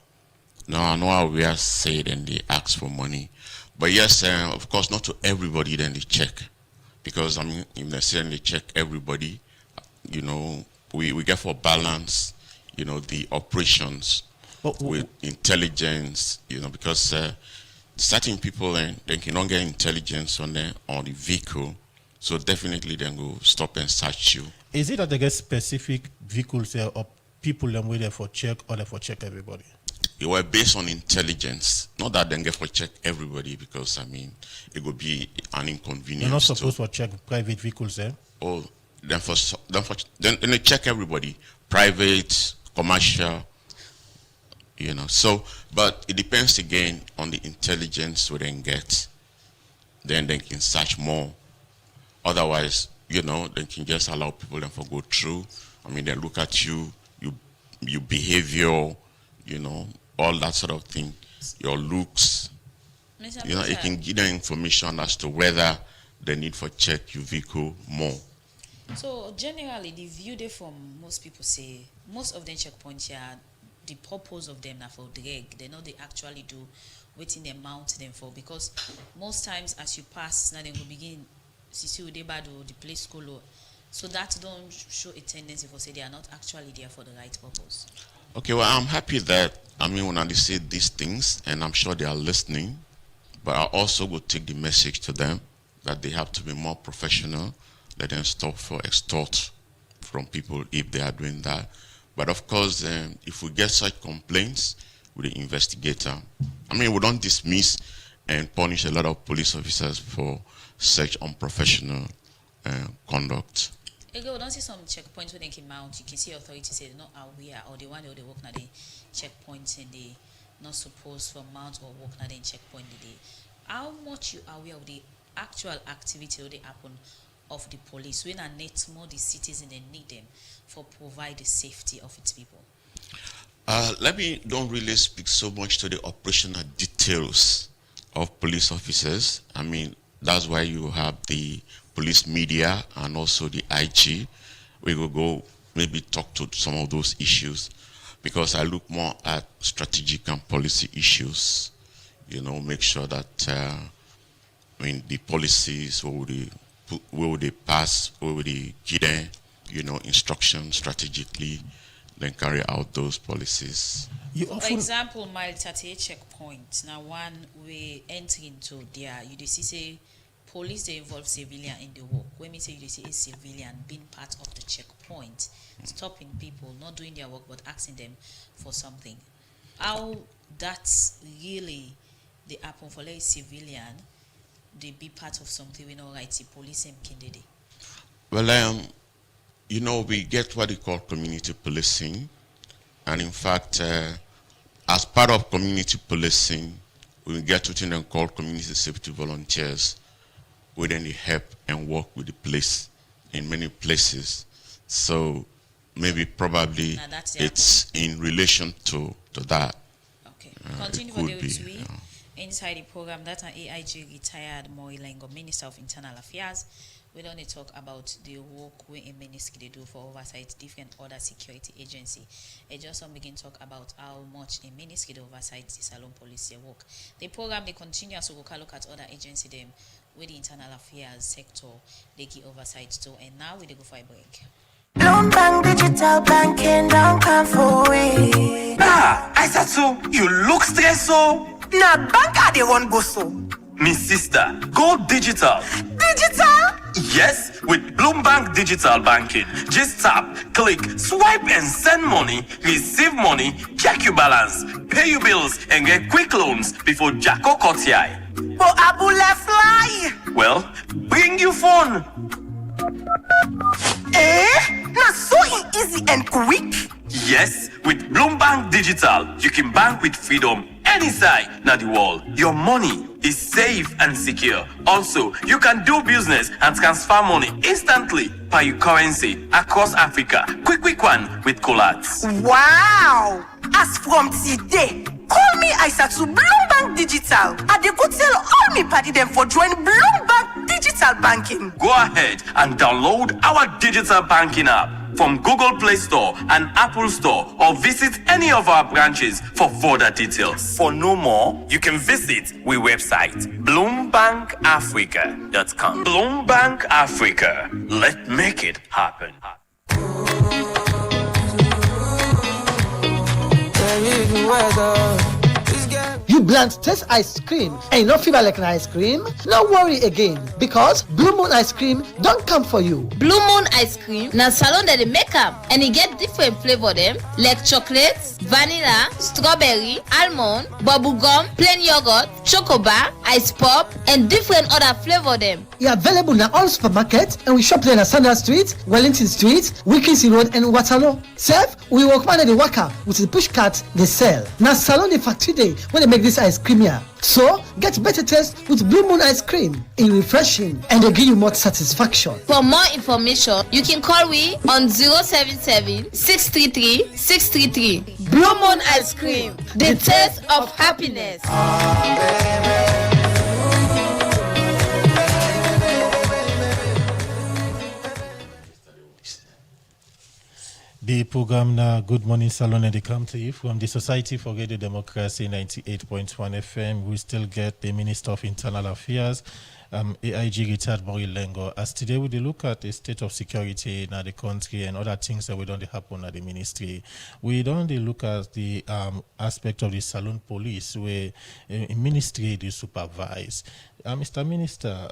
No, I know how we are said and they ask for money, but yes, of course not to everybody then they check, because I mean if they say they check everybody, we get for balance, the operations with intelligence, because certain people they cannot get intelligence on the vehicle, so definitely then go stop and search you. Is it that they get specific vehicles there or people them wait there for check or they for check everybody? It was based on intelligence, not that they get for check everybody, because I mean it would be an inconvenience. You're not supposed to check private vehicles there. Oh, then they check everybody, private, commercial, So, but it depends again on the intelligence we then get. Then they can search more. Otherwise, they can just allow people then for go through. I mean, they look at you, your behavior, all that sort of thing, your looks. It can give them information as to whether they need for check your vehicle more. So generally, the view there from most people say most of them checkpoints here, the purpose of them are for drag. They know they actually do waiting they mount them for, because most times as you pass now they will begin see the place color. So that don't show a tendency for say they are not actually there for the right purpose. Okay, well I'm happy that when I say these things, and I'm sure they are listening, but I also will take the message to them that they have to be more professional. Let them stop for extort from people if they are doing that. But of course, if we get such complaints with the investigator, we don't dismiss and punish a lot of police officers for such unprofessional conduct. Again, don't see some checkpoints when they came out. You can see authorities say they're not aware, or they want to work now the checkpoints and they not supposed for mount or work now the checkpoint the day. How much you are aware of the actual activity or the happen of the police when I need more the citizens and need them for provide the safety of its people? Let me don't really speak so much to the operational details of police officers. That's why you have the police media and also the IG. We will go maybe talk to some of those issues, because I look more at strategic and policy issues. Make sure that the policies, where would they pass, where would they give them, instructions strategically, then carry out those policies. For example, Mile 38 checkpoint. Now one we enter into there, you see say police they involve civilian in the work. When we say you see a civilian being part of the checkpoint, stopping people, not doing their work but asking them for something. How that's really the happen for a civilian, they be part of something we know right, the police and candidate. Well, we get what they call community policing, and in fact, as part of community policing, we get what they call community safety volunteers, where then they help and work with the police in many places. So maybe probably it's in relation to that. Okay. Continue for the week. Inside the program, that an AIG retired Morilengo, Minister of Internal Affairs. We don't need to talk about the work we in ministry they do for oversight different other security agency. I just want to begin talk about how much in ministry they oversight the Salon policy work. The program they continue to look at other agency them with the internal affairs sector they give oversight to, and now we go for a break. Bloomberg digital banking don't come for we. I said so. You look stressed so. Nah, bank they won't go so. Me sister, go digital. Digital? Yes, with Bloomberg Digital Banking. Just tap, click, swipe and send money, receive money, check your balance, pay your bills and get quick loans before Jacko Kotiai. But Abula fly. Well, bring your phone. Not so easy and quick. Yes, with Bloomberg Digital, you can bank with freedom anytime in the world. Your money is safe and secure. Also, you can do business and transfer money instantly by your currency across Africa. Quick one with Colats. Wow! As from today, call me Isa to Bloomberg Digital. I dey go tell all me party them for join Bloomberg Digital Banking. Go ahead and download our digital banking app from Google Play Store and Apple Store, or visit any of our branches for further details. For no more, you can visit our website, bloombankafrica.com. Bloombank Africa. Let's make it happen. You bland taste ice cream and you not feel like an ice cream? No worry again, because Blue Moon ice cream don't come for you. Blue Moon ice cream na salon that they make up, and you get different flavor them like chocolate, vanilla, strawberry, almond, bubblegum, plain yogurt, chocobar, ice pop, and different other flavor them. It's available in all supermarkets, and we shop there in Sanders Street, Wellington Street, Wilkinson Road, and Waterloo. Self, we work man at the worker with the push cart they sell. Now salon the factory day when they make this ice cream here. So get better taste with Blue Moon ice cream. It's refreshing and they give you more satisfaction. For more information, you can call we on 077-633-633. Blue Moon ice cream, the taste of happiness. The program now, Good Morning Salon, and they come to you from the Society for Radio Democracy 98.1 FM. We still get the Minister of Internal Affairs, AIG retired Morilengo. As today we look at the state of security in the country and other things that we don't happen at the ministry. We don't look at the aspect of the Salon police where in ministry they supervise. Mr. Minister,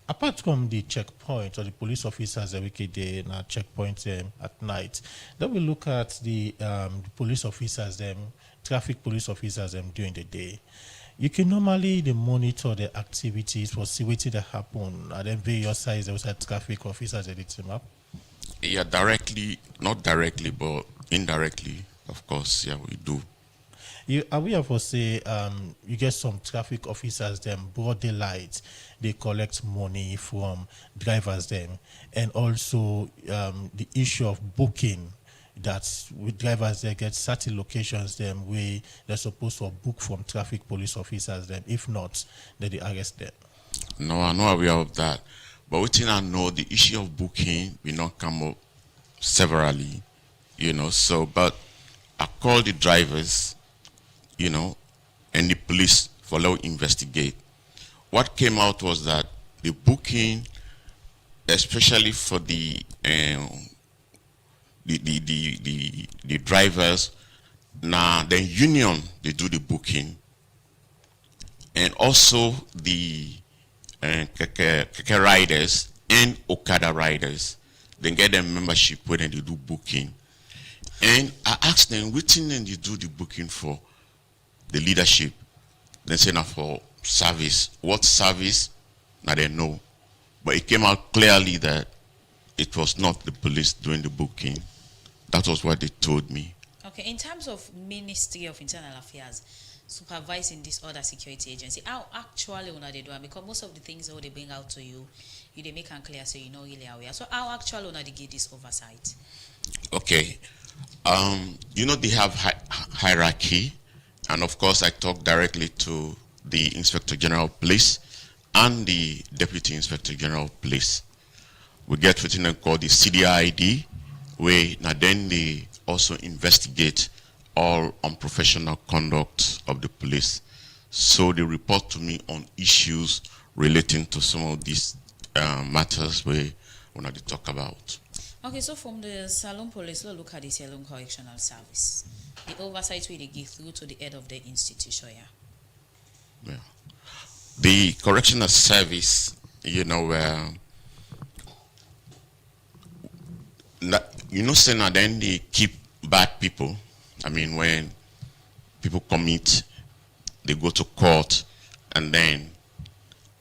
apart from the checkpoint or the police officers every day in a checkpoint at night, then we look at the police officers, traffic police officers during the day. You can normally monitor the activities for see what that happen at then various sides. There was traffic officers that it team up. Yeah, directly, not directly, but indirectly, of course. Yeah, we do. You are we ever say you get some traffic officers broad daylight, they collect money from drivers and also the issue of booking. That with drivers they get certain locations where they're supposed to book from traffic police officers if not, then they arrest them. No, I'm not aware of that. But what I know, the issue of booking will not come up severally, so but I call the drivers, and the police for law investigate. What came out was that the booking, especially for the drivers, now the union they do the booking, and also the keke riders and Okada riders, they get their membership when they do booking. And I asked them, which thing they do the booking for? The leadership. They say now for service. What service? Now they know. But it came out clearly that it was not the police doing the booking. That was what they told me. Okay, in terms of Ministry of Internal Affairs, supervising this other security agency? How actually una they do it? Because most of the things that they bring out to you, they make it clear so you know really aware. So how actually una they give this oversight? Okay. They have hierarchy, and of course I talk directly to the Inspector General of Police and the Deputy Inspector General of Police. We get what they call the CDID, where now then they also investigate all unprofessional conduct of the police. So they report to me on issues relating to some of these matters we want to talk about. Okay, so from the Salone Police, let's look at the Salone Correctional Service. The oversight we they give through to the head of the institution, Yeah. The Correctional Service, saying that then they keep bad people. I mean, when people commit, they go to court, and then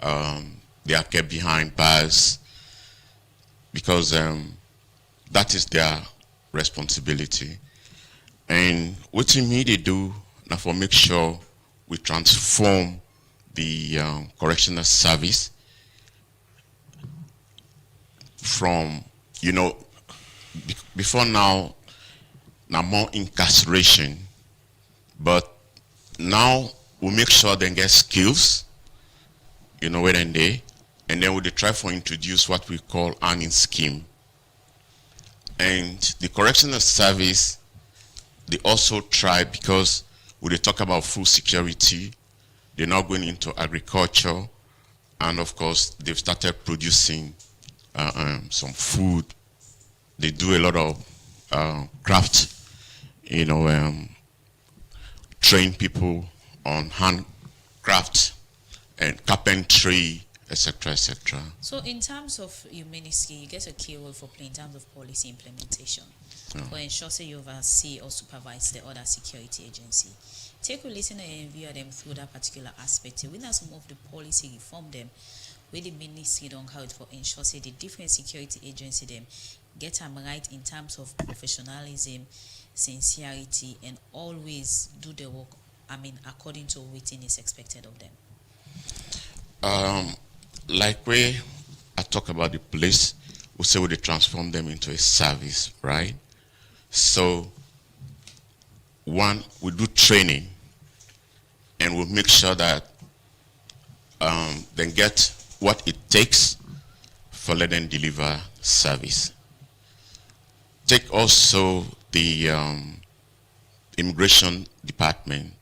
they are kept behind bars because that is their responsibility. And what they do now for make sure we transform the correctional service from, before now more incarceration, but now we make sure they get skills, when they, and then we try to introduce what we call earning scheme. And the correctional service, they also try, because when they talk about food security, they're now going into agriculture, and of course they've started producing some food. They do a lot of craft, train people on handcraft and carpentry, etc., etc. So in terms of your ministry, you get a key role for play in terms of policy implementation, for ensure say you oversee or supervise the other security agency. Take a listen and view them through that particular aspect. We know some of the policy reform them, where the ministry don't how it for ensure say the different security agency them get them right in terms of professionalism, sincerity, and always do the work, according to what is expected of them. Like where I talk about the police, we say we transform them into a service, right? So one, we do training, and we make sure that they get what it takes for let them deliver service. Take also the immigration department.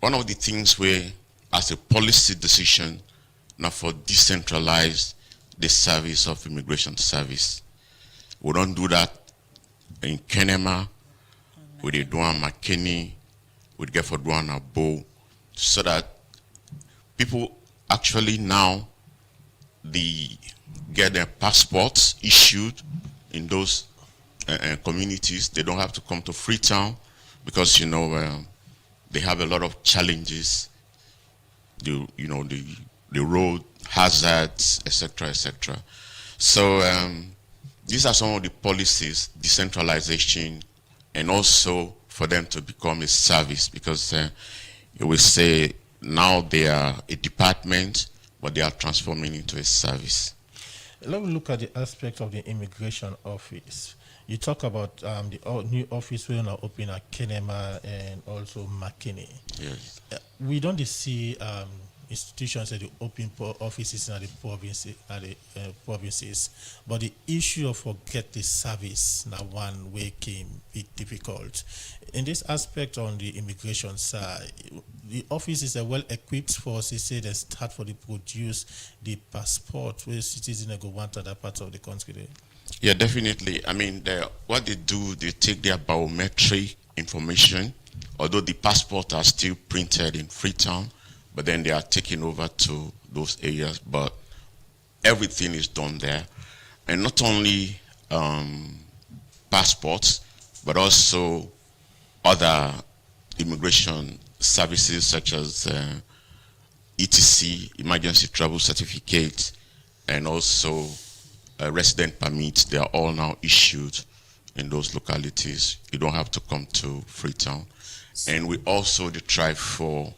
One of the things where, as a policy decision, now for decentralize the service of immigration service. We don't do that in Kenema, with the Duan McKinney, with Gifford Duan Abo, so that people actually now get their passports issued in those communities. They don't have to come to Freetown because they have a lot of challenges. The road hazards, etc., etc. So these are some of the policies, decentralization, and also for them to become a service, because we say now they are a department, but they are transforming into a service. Let me look at the aspect of the immigration office. You talk about the new office we're now opening at Kenema and also McKinney. Yes. We don't see institutions that open offices in the provinces, but the issue of forget the service now one way came bit difficult. In this aspect on the immigration side, the office is a well-equipped force. They say they start for the produce the passport where citizens go want other parts of the country. Yeah, definitely. What they do, they take their biometric information, although the passports are still printed in Freetown, but then they are taken over to those areas. But everything is done there. And not only passports, but also other immigration services such as ETC, Emergency Travel Certificate, and also resident permits. They are all now issued in those localities. You don't have to come to Freetown. And we also try for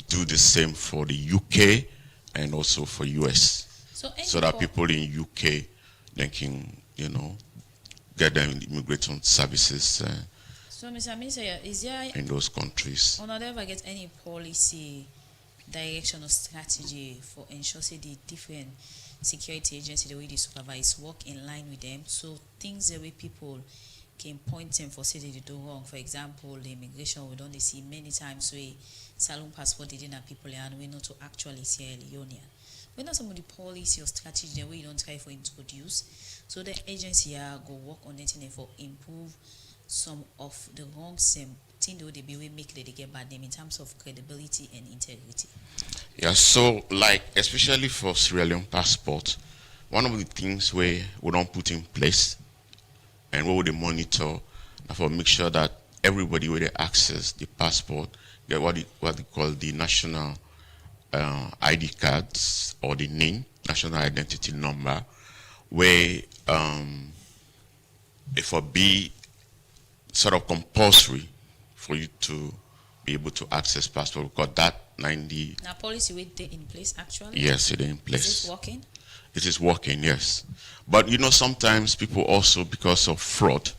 do the same for the UK and also for US. So that people in UK then can, you know, get them immigration services So, Mr. Minister, is there in those countries. Will not ever get any policy, direction, or strategy for ensuring the different security agencies, the way they supervise, work in line with them? So things the way people can point them for say they do wrong. For example, the immigration, we don't see many times where Salon passport they didn't have people and we know to actually Sierra Leonean. We know some of the policy or strategy the way you don't try for introduce. So the agency go work on it and for improve some of the wrong same thing they be we make they get bad name in terms of credibility and integrity. Yeah, so like especially for Sierra Leone passport, one of the things we don't put in place and we would monitor for make sure that everybody where they access the passport get what they call the national ID cards or the name, national identity number, where if it be sort of compulsory for you to be able to access passport, because that 90. Now policy with in place actually? Yes, it is in place. Is it working? It is working, yes. But you know, sometimes people also, because of fraud,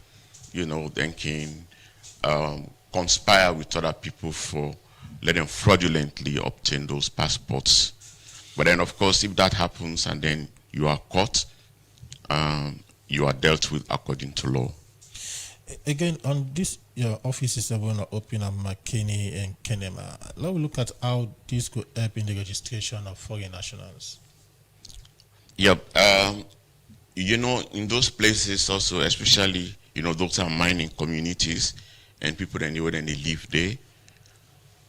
you know, then can conspire with other people for let them fraudulently obtain those passports. But then, of course, if that happens and then you are caught, you are dealt with according to law. Again, on this, your offices are going to open at McKinney and Kenema. Let's look at how this could help in the registration of foreign nationals. Yep. You know, in those places also, especially, you know, those are mining communities and people that know when they live there,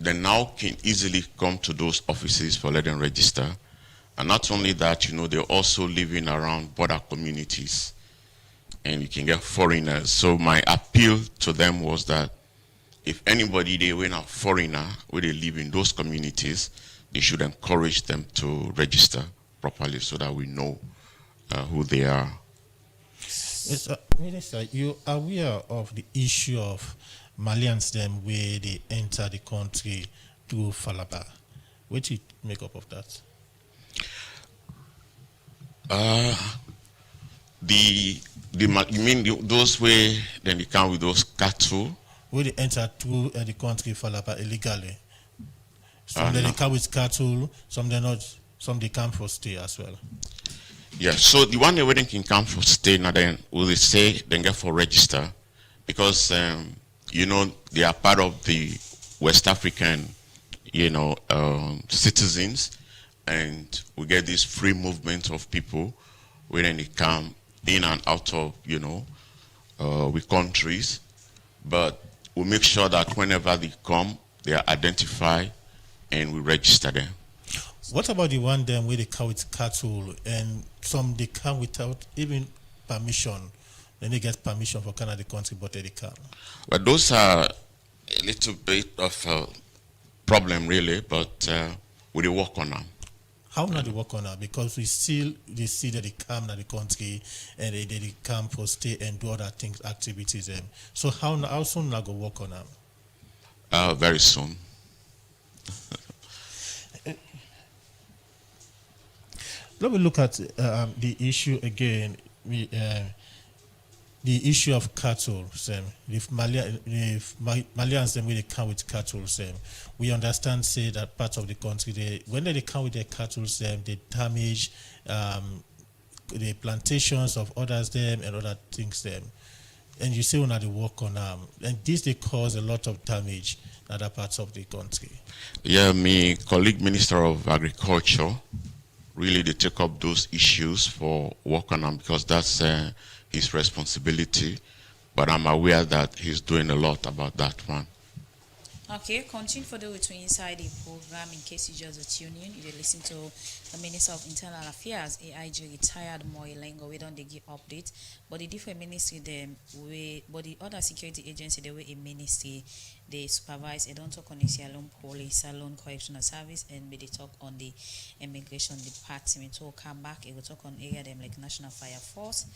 they now can easily come to those offices for let them register. And not only that, you know, they're also living around border communities and you can get foreigners. So my appeal to them was that if anybody they were a foreigner where they live in those communities, they should encourage them to register properly so that we know who they are. Yes, Minister, you are aware of the issue of Malians them where they enter the country through Falaba. What do you make up of that? You mean those where then they come with those cattle? Where they enter through the country Falaba illegally. Some they come with cattle, some they not, some they come for stay as well. Yeah, so the one they can come for stay now then will they say then get for register because you know they are part of the West African, you know, citizens, and we get this free movement of people when they come in and out of, you know, with countries, but we make sure that whenever they come, they are identified and we register them. What about the one them where they come with cattle and some they come without even permission? Then they get permission for Canada country, but they come. Well, those are a little bit of a problem, really, but we work on them. How not they work on that? Because we still they see that they come to the country and they come for stay and do other things, activities. So how soon I go work on them? Very soon. Let me look at the issue again. The issue of cattle. If Malians when they come with cattle, we understand say that part of the country when they come with their cattle, they damage the plantations of others and other things and you say when they work on them, and this they cause a lot of damage in other parts of the country. Yeah, my colleague Minister of Agriculture really they take up those issues for work on them because that's his responsibility, but I'm aware that he's doing a lot about that one. Okay, continue further with inside the program in case you just tune in. You listen to the Minister of Internal Affairs, AIG retired Moilengo. We don't give update, but the different ministry but the other security agency they were a ministry they supervise. They don't talk on the Salon Police, Salon Correctional Service, and they talk on the Immigration Department. So come back, it will talk on area them like National Fire Force.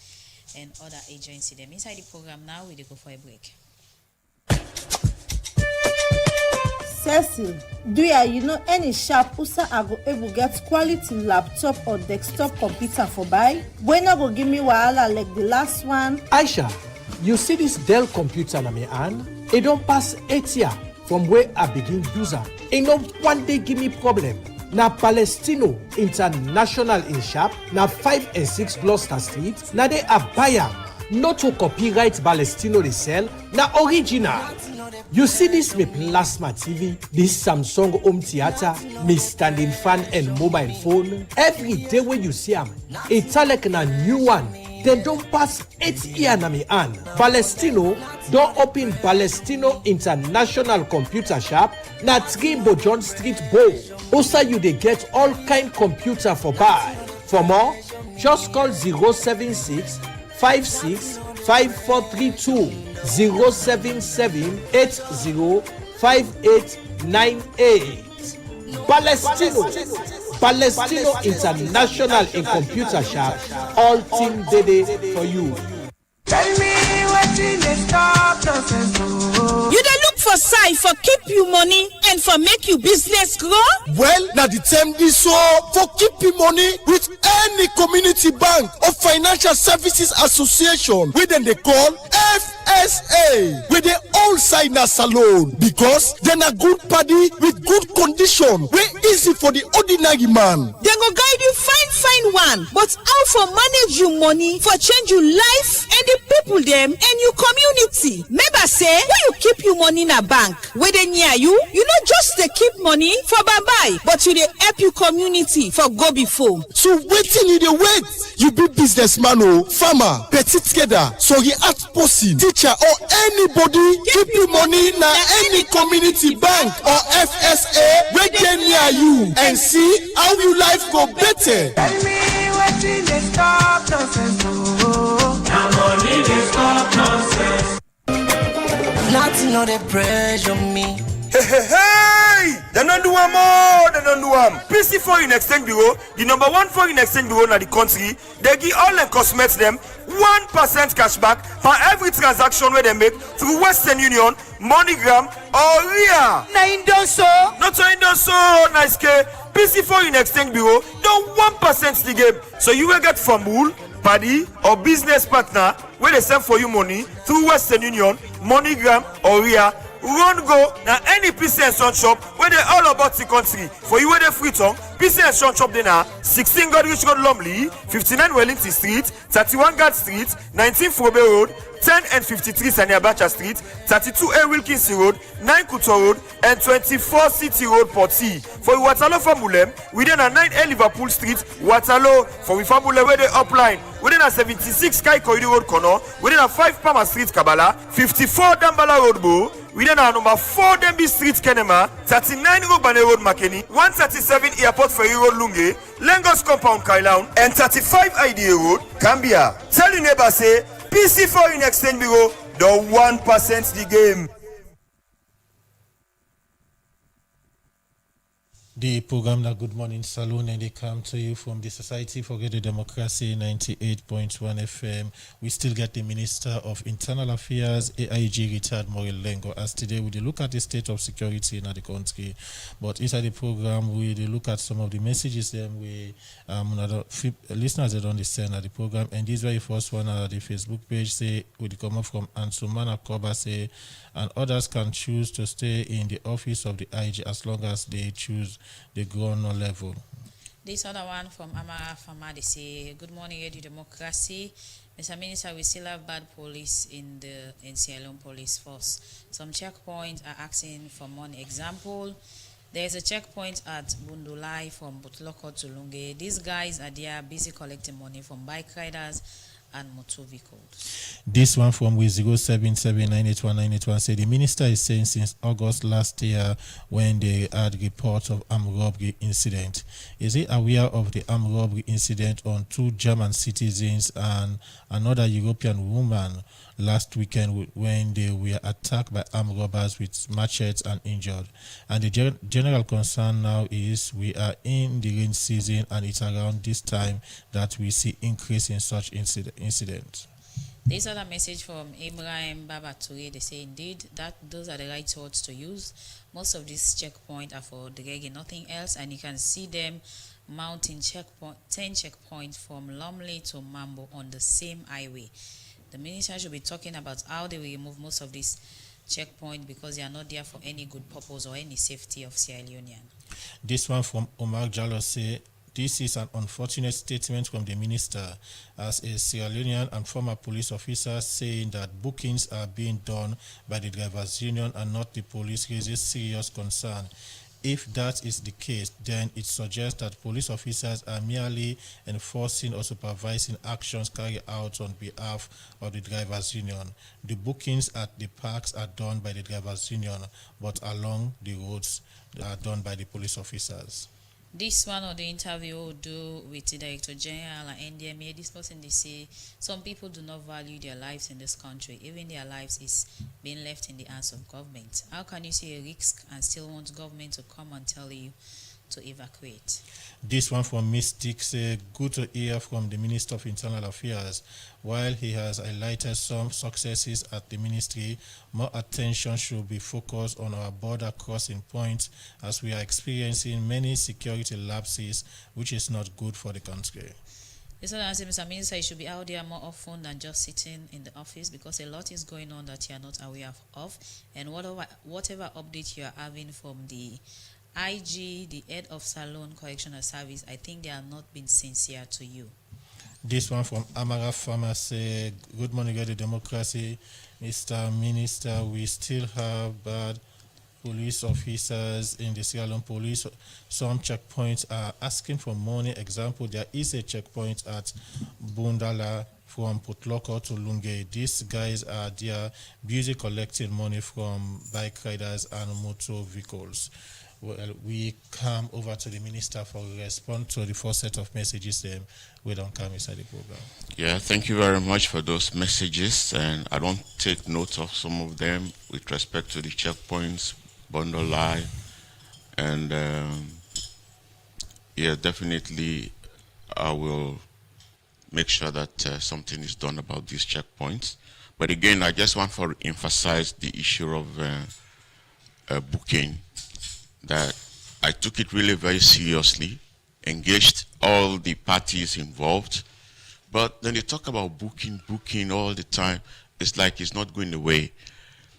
and other agency them. Inside the program now, we go for a break. Cecil, do you know any sharp user I go able get quality laptop or desktop computer for buy? When I go give me wahala like the last one? Aisha, you see this Dell computer na me hand? It don't pass 8 years from where I begin use am. It no one day give me problem. Na Palestino International in shop, na 5 and 6 Gloucester Street, na they a buyer. Not to copyright Palestino they sell, na original. You see this me plasma TV, this Samsung home theater, me standing fan and mobile phone. Every day when you see them, it's like a new one. They don't pass 8 years na me hand. Palestino don't open Palestino International Computer Shop, na 3 Bojon Street Bow. Also you they get all kind computer for buy. For more, just call 076 56 5432 077 80 5898. Palestino International in Computer Shop. All things they for you. Tell me what in the stop nonsense. You dey look for side for keep you money and for make you business grow? Well, now the term is so for keep you money with any community bank or financial services association, which then they call FSA, with their own side na salon, because then a good party with good condition, way easy for the ordinary man. They go guide you fine one, but how for manage you money for change your life and the people them and your community. Remember say when you keep your money in a bank where they near you not just they keep money for bye but you they help your community for go before. So waiting you the wait, you be businessman or farmer, petit together, so he art person, teacher or anybody keep your money in any community bank or FSA where they near you and see how your life go better. Tell me what in the stop nonsense. Now money they stop nonsense. Nothing on the pressure me. Hey! They don't do more. They don't do PC Foreign Exchange Bureau, the number 1 foreign exchange bureau in the country, they give all the customers them 1% cashback for every transaction where they make through Western Union, MoneyGram, or RIA. Not so nice K. PC Foreign Exchange Bureau, don't 1% the game. So you will get from Wool, Paddy, or business partner where they send for you money through Western Union, MoneyGram, or RIA. Run go now any PC and Son shop where they all about the country. For you where they free tongue, PC and Son shop they now 16 Godrich Road Lumley, 59 Wellington Street, 31 Guard Street, 19 Fobe Road, 10 and 53 Sanya Bacha Street, 32A Wilkinson Road, 9 Couture Road, and 24 City Road Porty. For Waterloo Famulem, within a 9A Liverpool Street, Waterloo. For Famulem where they upline, within a 76 Sky Corridor Road Corner, within a 5 Palmer Street Kabbalah, 54 Dambala Road Bow, within a number 4 Denby Street Kenema, 39 Robane Road Makeni, 137 Airport Ferry Road Lunge, Lagos Compound Kailaun, and 35 IDA Road, Gambia. Tell your neighbor say, PC Foreign Exchange Bureau, the 1% the game. The program na Good Morning Saloon, and they come to you from the Society for Greater Democracy 98.1 FM. We still get the Minister of Internal Affairs, AIG retired Maureen Lengo, as today we look at the state of security in the country. But inside the program, we look at some of the messages that we listeners that understand at the program. And this very first one at the Facebook page say we come up from Ansumana Koba say, and others can choose to stay in the office of the IG as long as they choose the governor level. This other one from Amara Fama, they say, good morning, Radio Democracy. Mr. Minister, we still have bad police in the Sierra police force. Some checkpoints are asking for money. Example, there is a checkpoint at Bundulai from Butloko to Lunge. These guys are there busy collecting money from bike riders and motor vehicles. This one from 077981981 said the minister is saying since August last year when they had reports of armed robbery incident. Is he aware of the armed robbery incident on 2 German citizens and another European woman last weekend when they were attacked by armed robbers with machetes and injured? And the general concern now is we are in the rain season and it's around this time that we see increase in such incidents. There's other message from Ibrahim Babature. They say, indeed, that those are the right words to use. Most of these checkpoints are for the reggae, nothing else, and you can see them mounting 10 checkpoints from Lumley to Mambo on the same highway. The minister should be talking about how they will remove most of these checkpoints because they are not there for any good purpose or any safety of Sierra Leonean. This one from Omar Jallo say, this is an unfortunate statement from the minister as a Sierra Leonean and former police officer saying that bookings are being done by the drivers' union and not the police raises serious concern. If that is the case, then it suggests that police officers are merely enforcing or supervising actions carried out on behalf of the drivers' union. The bookings at the parks are done by the drivers' union, but along the roads are done by the police officers. This one of the interview will do with the Director General and NDMA. This person, they say some people do not value their lives in this country. Even their lives is being left in the hands of government. How can you see a risk and still want government to come and tell you to evacuate? This one from Mystic say, good to hear from the Minister of Internal Affairs. While he has highlighted some successes at the ministry, more attention should be focused on our border crossing points as we are experiencing many security lapses, which is not good for the country. This one, Mr. Minister, you should be out there more often than just sitting in the office because a lot is going on that you are not aware of. And whatever update you are having from the IG, the head of Salon Correctional Service, I think they are not being sincere to you. This one from Amara Farmer say, good morning, Radio Democracy. Mr. Minister, we still have bad police officers in the Sierra Leone police. Some checkpoints are asking for money. Example, there is a checkpoint at Bundala from Putloko to Lunge. These guys are there busy collecting money from bike riders and motor vehicles. Well, we come over to the minister for a response to the first set of messages we don't come inside the program. Yeah, thank you very much for those messages, and I don't take note of some of them with respect to the checkpoints, bundle lie, and yeah, definitely I will make sure that something is done about these checkpoints. But again, I just want to emphasize the issue of booking, that I took it really very seriously, engaged all the parties involved. But then they talk about booking all the time. It's like it's not going away.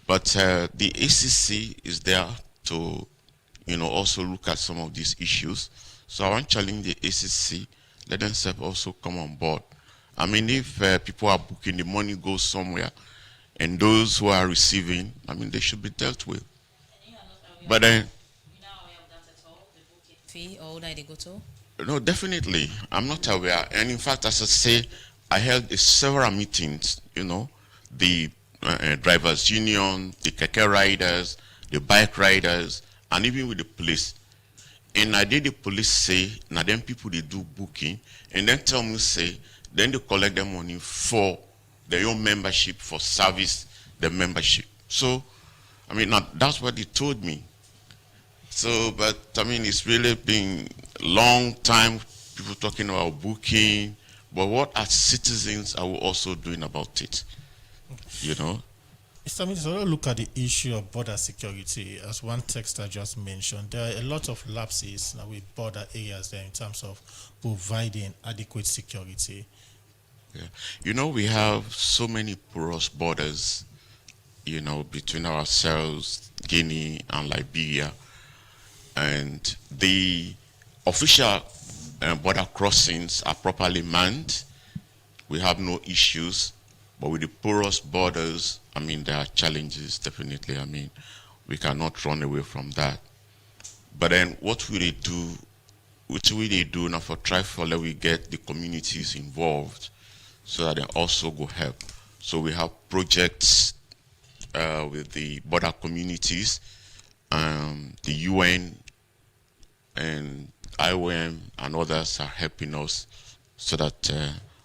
But the ACC is there to, also look at some of these issues. So I want to challenge the ACC, let themselves also come on board. I mean, if people are booking, the money goes somewhere, and those who are receiving, I mean, they should be dealt with. But then, fee or that they go to? No, definitely. I'm not aware. And in fact, as I say, I held several meetings, the drivers union, the keke riders, the bike riders, and even with the police. And I did the police say, now then people they do booking, and then tell me say, then they collect the money for their own membership, for service, the membership. So, I mean, now that's what they told me. So, but I mean, it's really been a long time, people talking about booking, but what as citizens are we also doing about it? Mr. Minister, look at the issue of border security. As one texter just mentioned, there are a lot of lapses with border areas there in terms of providing adequate security. Yeah. We have so many porous borders, between ourselves, Guinea and Liberia. And the official border crossings are properly manned. We have no issues. But with the porous borders, I mean, there are challenges, definitely. I mean, we cannot run away from that. But then what will they do? What will they do now for Trifola? We get the communities involved so that they also go help. So we have projects with the border communities, the UN and IOM and others are helping us so that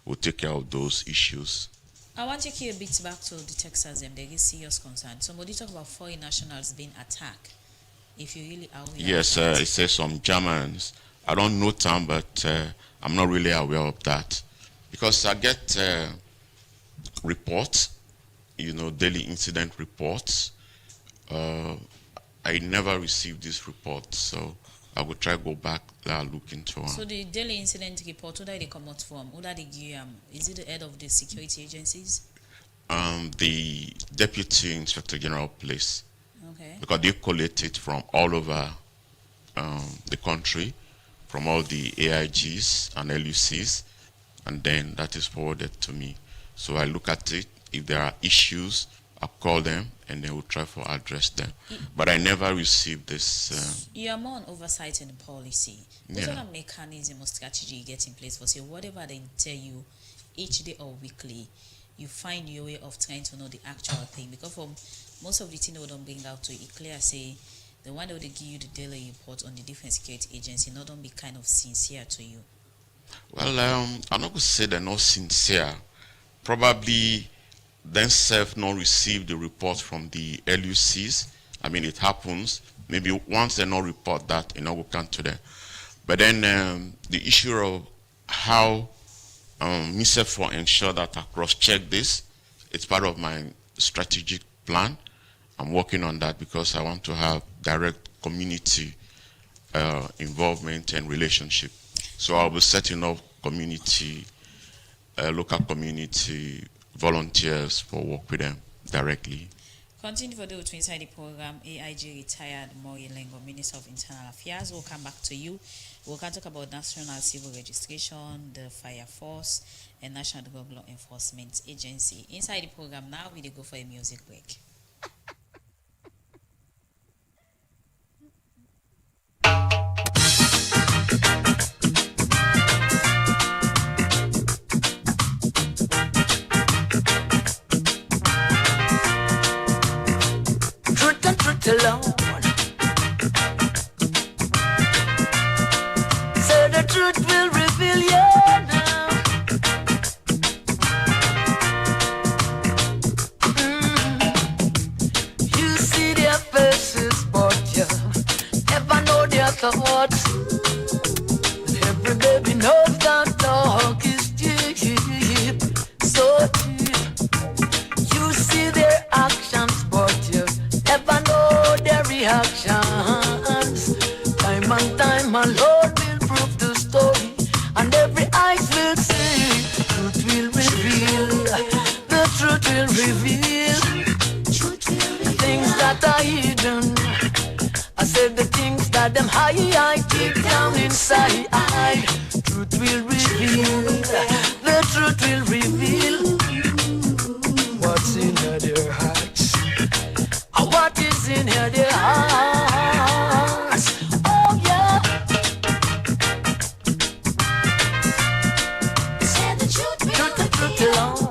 we'll take care of those issues. I want to take you a bit back to the Texas, there is serious concern. Somebody talk about foreign nationals being attacked. If you really are aware. Yes, it says some Germans. I don't know them, but I'm not really aware of that. Because I get reports, daily incident reports. I never received this report, so I will try to go back look into it. So the daily incident report, who did they come out from? Who did they give? Is it the head of the security agencies? The Deputy Inspector General Police. Okay. Because they collect it from all over the country, from all the AIGs and LUCs, and then that is forwarded to me. So I look at it. If there are issues, I call them and they will try to address them. But I never received this. You are more on oversight and policy. What sort of mechanism or strategy you get in place for, say, whatever they tell you each day or weekly, you find your way of trying to know the actual thing? Because for most of the things they don't bring out to it, clear say, the one that they give you the daily report on the different security agency, not don't be kind of sincere to you. Well, I'm not going to say they're not sincere. Probably themselves not receive the report from the LUCs. I mean, it happens. Maybe once they not report that, we come to them. But then the issue of how myself for ensure that I cross-check this, it's part of my strategic plan. I'm working on that because I want to have direct community involvement and relationship. So I'll be setting up community, local community volunteers for work with them directly. Continue for those inside the program. AIG retired Maureen Lengo, Minister of Internal Affairs. We'll come back to you. We'll talk about National Civil Registration, the Fire Force, and National Drug Law Enforcement Agency. Inside the program now, we go for a music break. Alone. So the truth will reveal you now. You see their faces, but you never know their thoughts. Every baby knows that talk is cheap, so cheap. You see their actions, but you never know their reactions. Time and time alone will prove the story, and every eyes will see. Truth will reveal, the truth will reveal. Things that are hidden, I said the things that them hide deep down inside. Truth will reveal, the truth will reveal what's in their hearts. What is in here, their hearts? Oh yeah. Say the truth alone.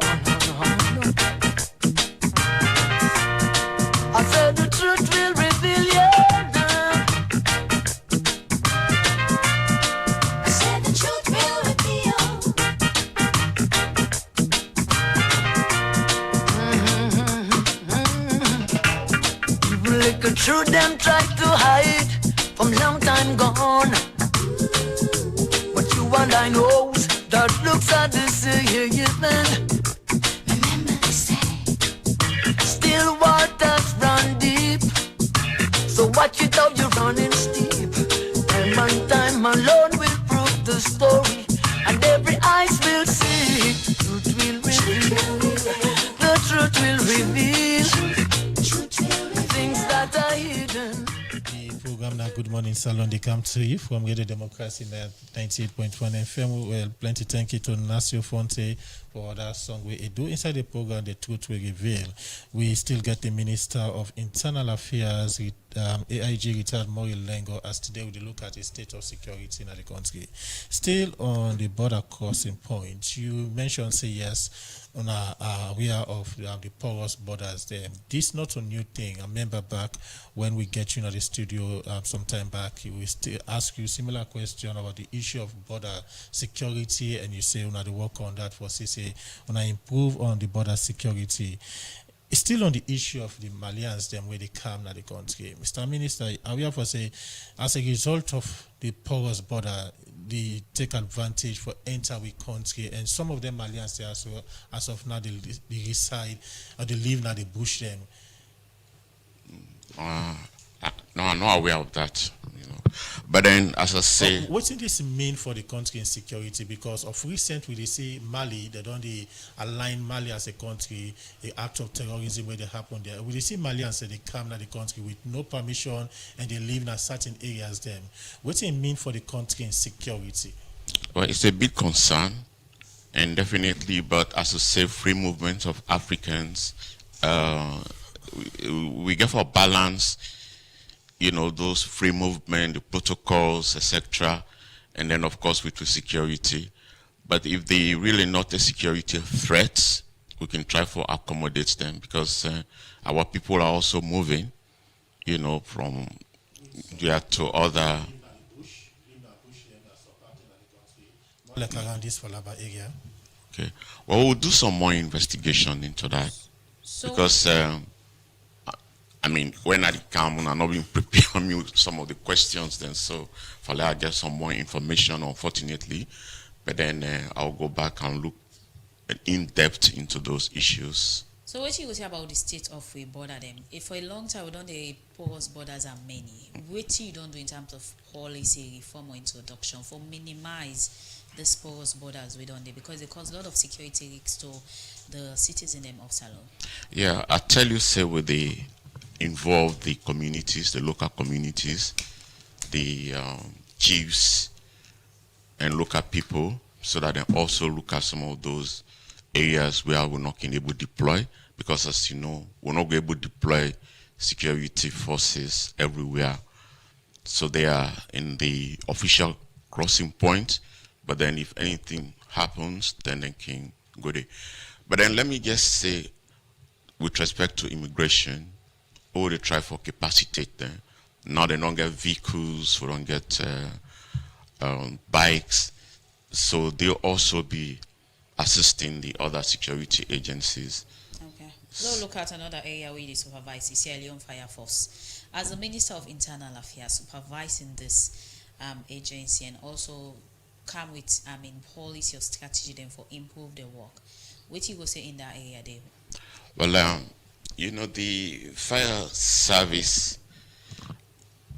I said the truth will reveal you now. I said the truth will reveal. Little truth them try to hide from long time gone. But you and I knows that looks at the season. Remember they say, still waters run deep. So watch it how you're running steep. Time and time alone will prove the story, and every eyes will see. Truth will reveal, the truth will reveal. The program now, Good Morning Salon, they come to you from Radio Democracy 98.1 FM. Well, plenty thank you to Nasio Fonte for that song we do. Inside the program, the truth will reveal. We still get the Minister of Internal Affairs, AIG retired Maureen Lengo, as today we look at the state of security in the country. Still on the border crossing point, you mentioned, say yes, on aware of the porous borders there. This is not a new thing. I remember back when we get you in the studio some time back, we still ask you similar question about the issue of border security, and you say, the work on that for CC, improve on the border security. Still on the issue of the Malians, them where they come to the country, Mr. Minister, are we have to say, as a result of the porous border, they take advantage for enter the country, and some of them Malians they as of now they reside or they live now, they bush them. No, I'm not aware of that. But then, as I say, what does this mean for the country insecurity? Because of recent, we they say Mali, they don't align Mali as a country, the act of terrorism where they happen there. We see Malians say they come to the country with no permission and they live in a certain areas. Them, what does it mean for the country insecurity? Well, it's a big concern, and definitely. But as I say, free movement of Africans, we get for balance. Those free movement, the protocols, etc. And then, of course, with the security. But if they really not a security threat, we can try to accommodate them because our people are also moving, from there to other. Like around this Falaba area. Okay. Well, we'll do some more investigation into that because. When I come, I'm not being prepared me with some of the questions then, so I get some more information, unfortunately. But then I'll go back and look in depth into those issues. So what you say about the state of we border them? If for a long time we don't the porous borders are many, what you don't do in terms of policy reform or introduction for minimize the porous borders we don't do because it cause a lot of security risks to the citizens of Salone. Yeah, I tell you, say with the involve the communities, the local communities, the chiefs and local people, so that they also look at some of those areas where we're not able to deploy, because as you know, we're not able to deploy security forces everywhere. So they are in the official crossing point, but then if anything happens, then they can go there. But then let me just say, with respect to immigration, they try for capacitate them. Now they don't get vehicles, we don't get bikes. So they'll also be assisting the other security agencies. Okay. Let's look at another area where you supervise the Sierra Leone Fire Force. As the Minister of Internal Affairs, supervising this agency and also come with policy or strategy then for improve the work. What you go say in that area there? Well, the fire service,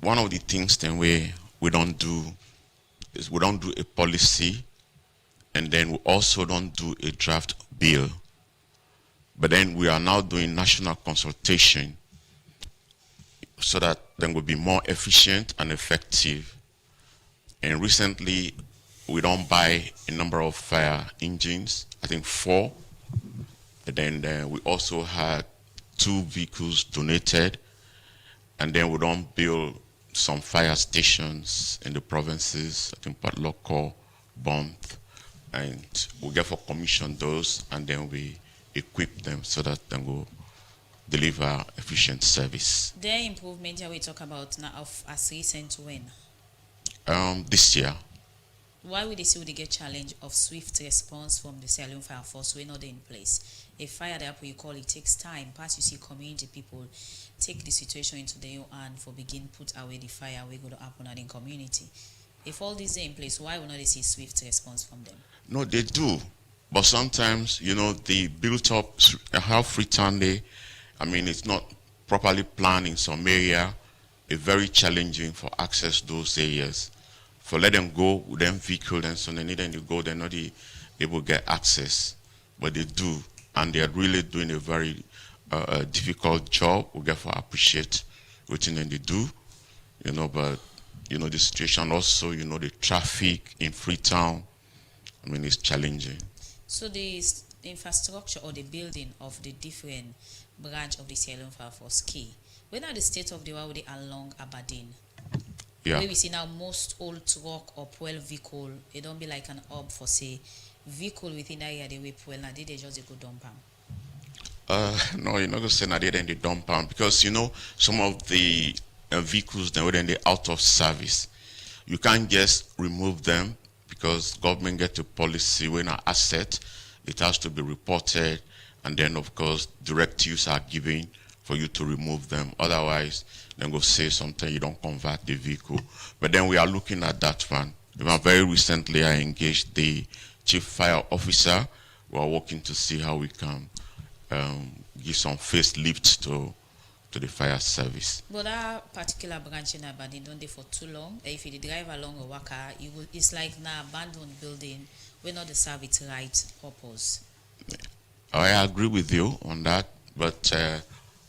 one of the things then we don't do is we don't do a policy, and then we also don't do a draft bill. But then we are now doing national consultation so that then we'll be more efficient and effective. And recently, we don't buy a number of fire engines, I think 4. And then we also had 2 vehicles donated, and then we don't build some fire stations in the provinces, I think Patloko, Bonth, and we get for commission those, and then we equip them so that they will deliver efficient service. The improvement here we talk about now of as recent when? This year. Why would they say they get challenge of swift response from the Sierra Leone Fire Force? We're not in place. A fire that you call it takes time. Past you see community people take the situation into their own hand for begin put away the fire we go to happen in community. If all these are in place, why would not they see swift response from them? No, they do. But sometimes, they built up how Freetown day. It's not properly planned in some area. It's very challenging for access those areas. For let them go with them vehicle, and so they need them to go, they're not able to get access. But they do, and they are really doing a very difficult job. We therefore appreciate what they do, but the situation also, the traffic in Freetown, it's challenging. So the infrastructure or the building of the different branch of the Sierra Leone Fire Force key, when are the state of the world along Aberdeen? Yeah. Where we see now most old truck or fuel vehicle, it don't be like an hub for say vehicle within that area they will fuel, now they just go dump them. No, you're not gonna say now they dump them because some of the vehicles then when they out of service, you can't just remove them because government get a policy when an asset, it has to be reported and then of course directives are given for you to remove them. Otherwise, then go say something, you don't convert the vehicle. But then we are looking at that one. Even very recently, I engaged the chief fire officer. We are working to see how we can give some facelift to the fire service. But that particular branch in Aberdeen don't there for too long. If you drive along a walker, it's like an abandoned building. We're not serve its right purpose. I agree with you on that, but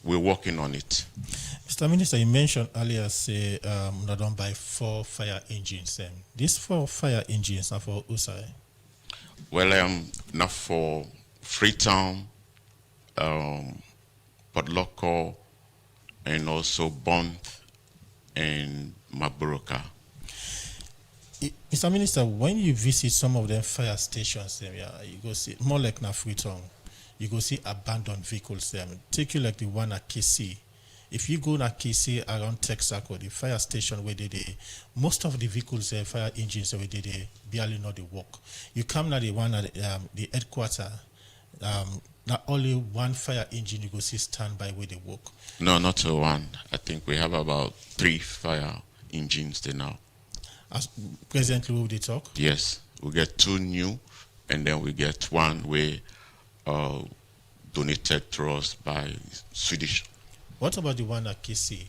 we're working on it. Mr. Minister, you mentioned earlier, say, not done by 4 fire engines. These 4 fire engines are for USAI? Well, not for Freetown, Port Loko, and also Bond and Maburoka. Mr. Minister, when you visit some of them fire stations, you go see more like na Freetown, you go see abandoned vehicles. Take you like the one at KC. If you go to KC around Texaco, the fire station where they most of the vehicles, fire engines where they barely know the work. You come now the one at the headquarters, not only one fire engine you go see stand by where they work. No, not one. I think we have about 3 fire engines there now. As presently, will they talk? Yes, we get 2 new, and then we get 1 way donated to us by Swedish. What about the one at KC?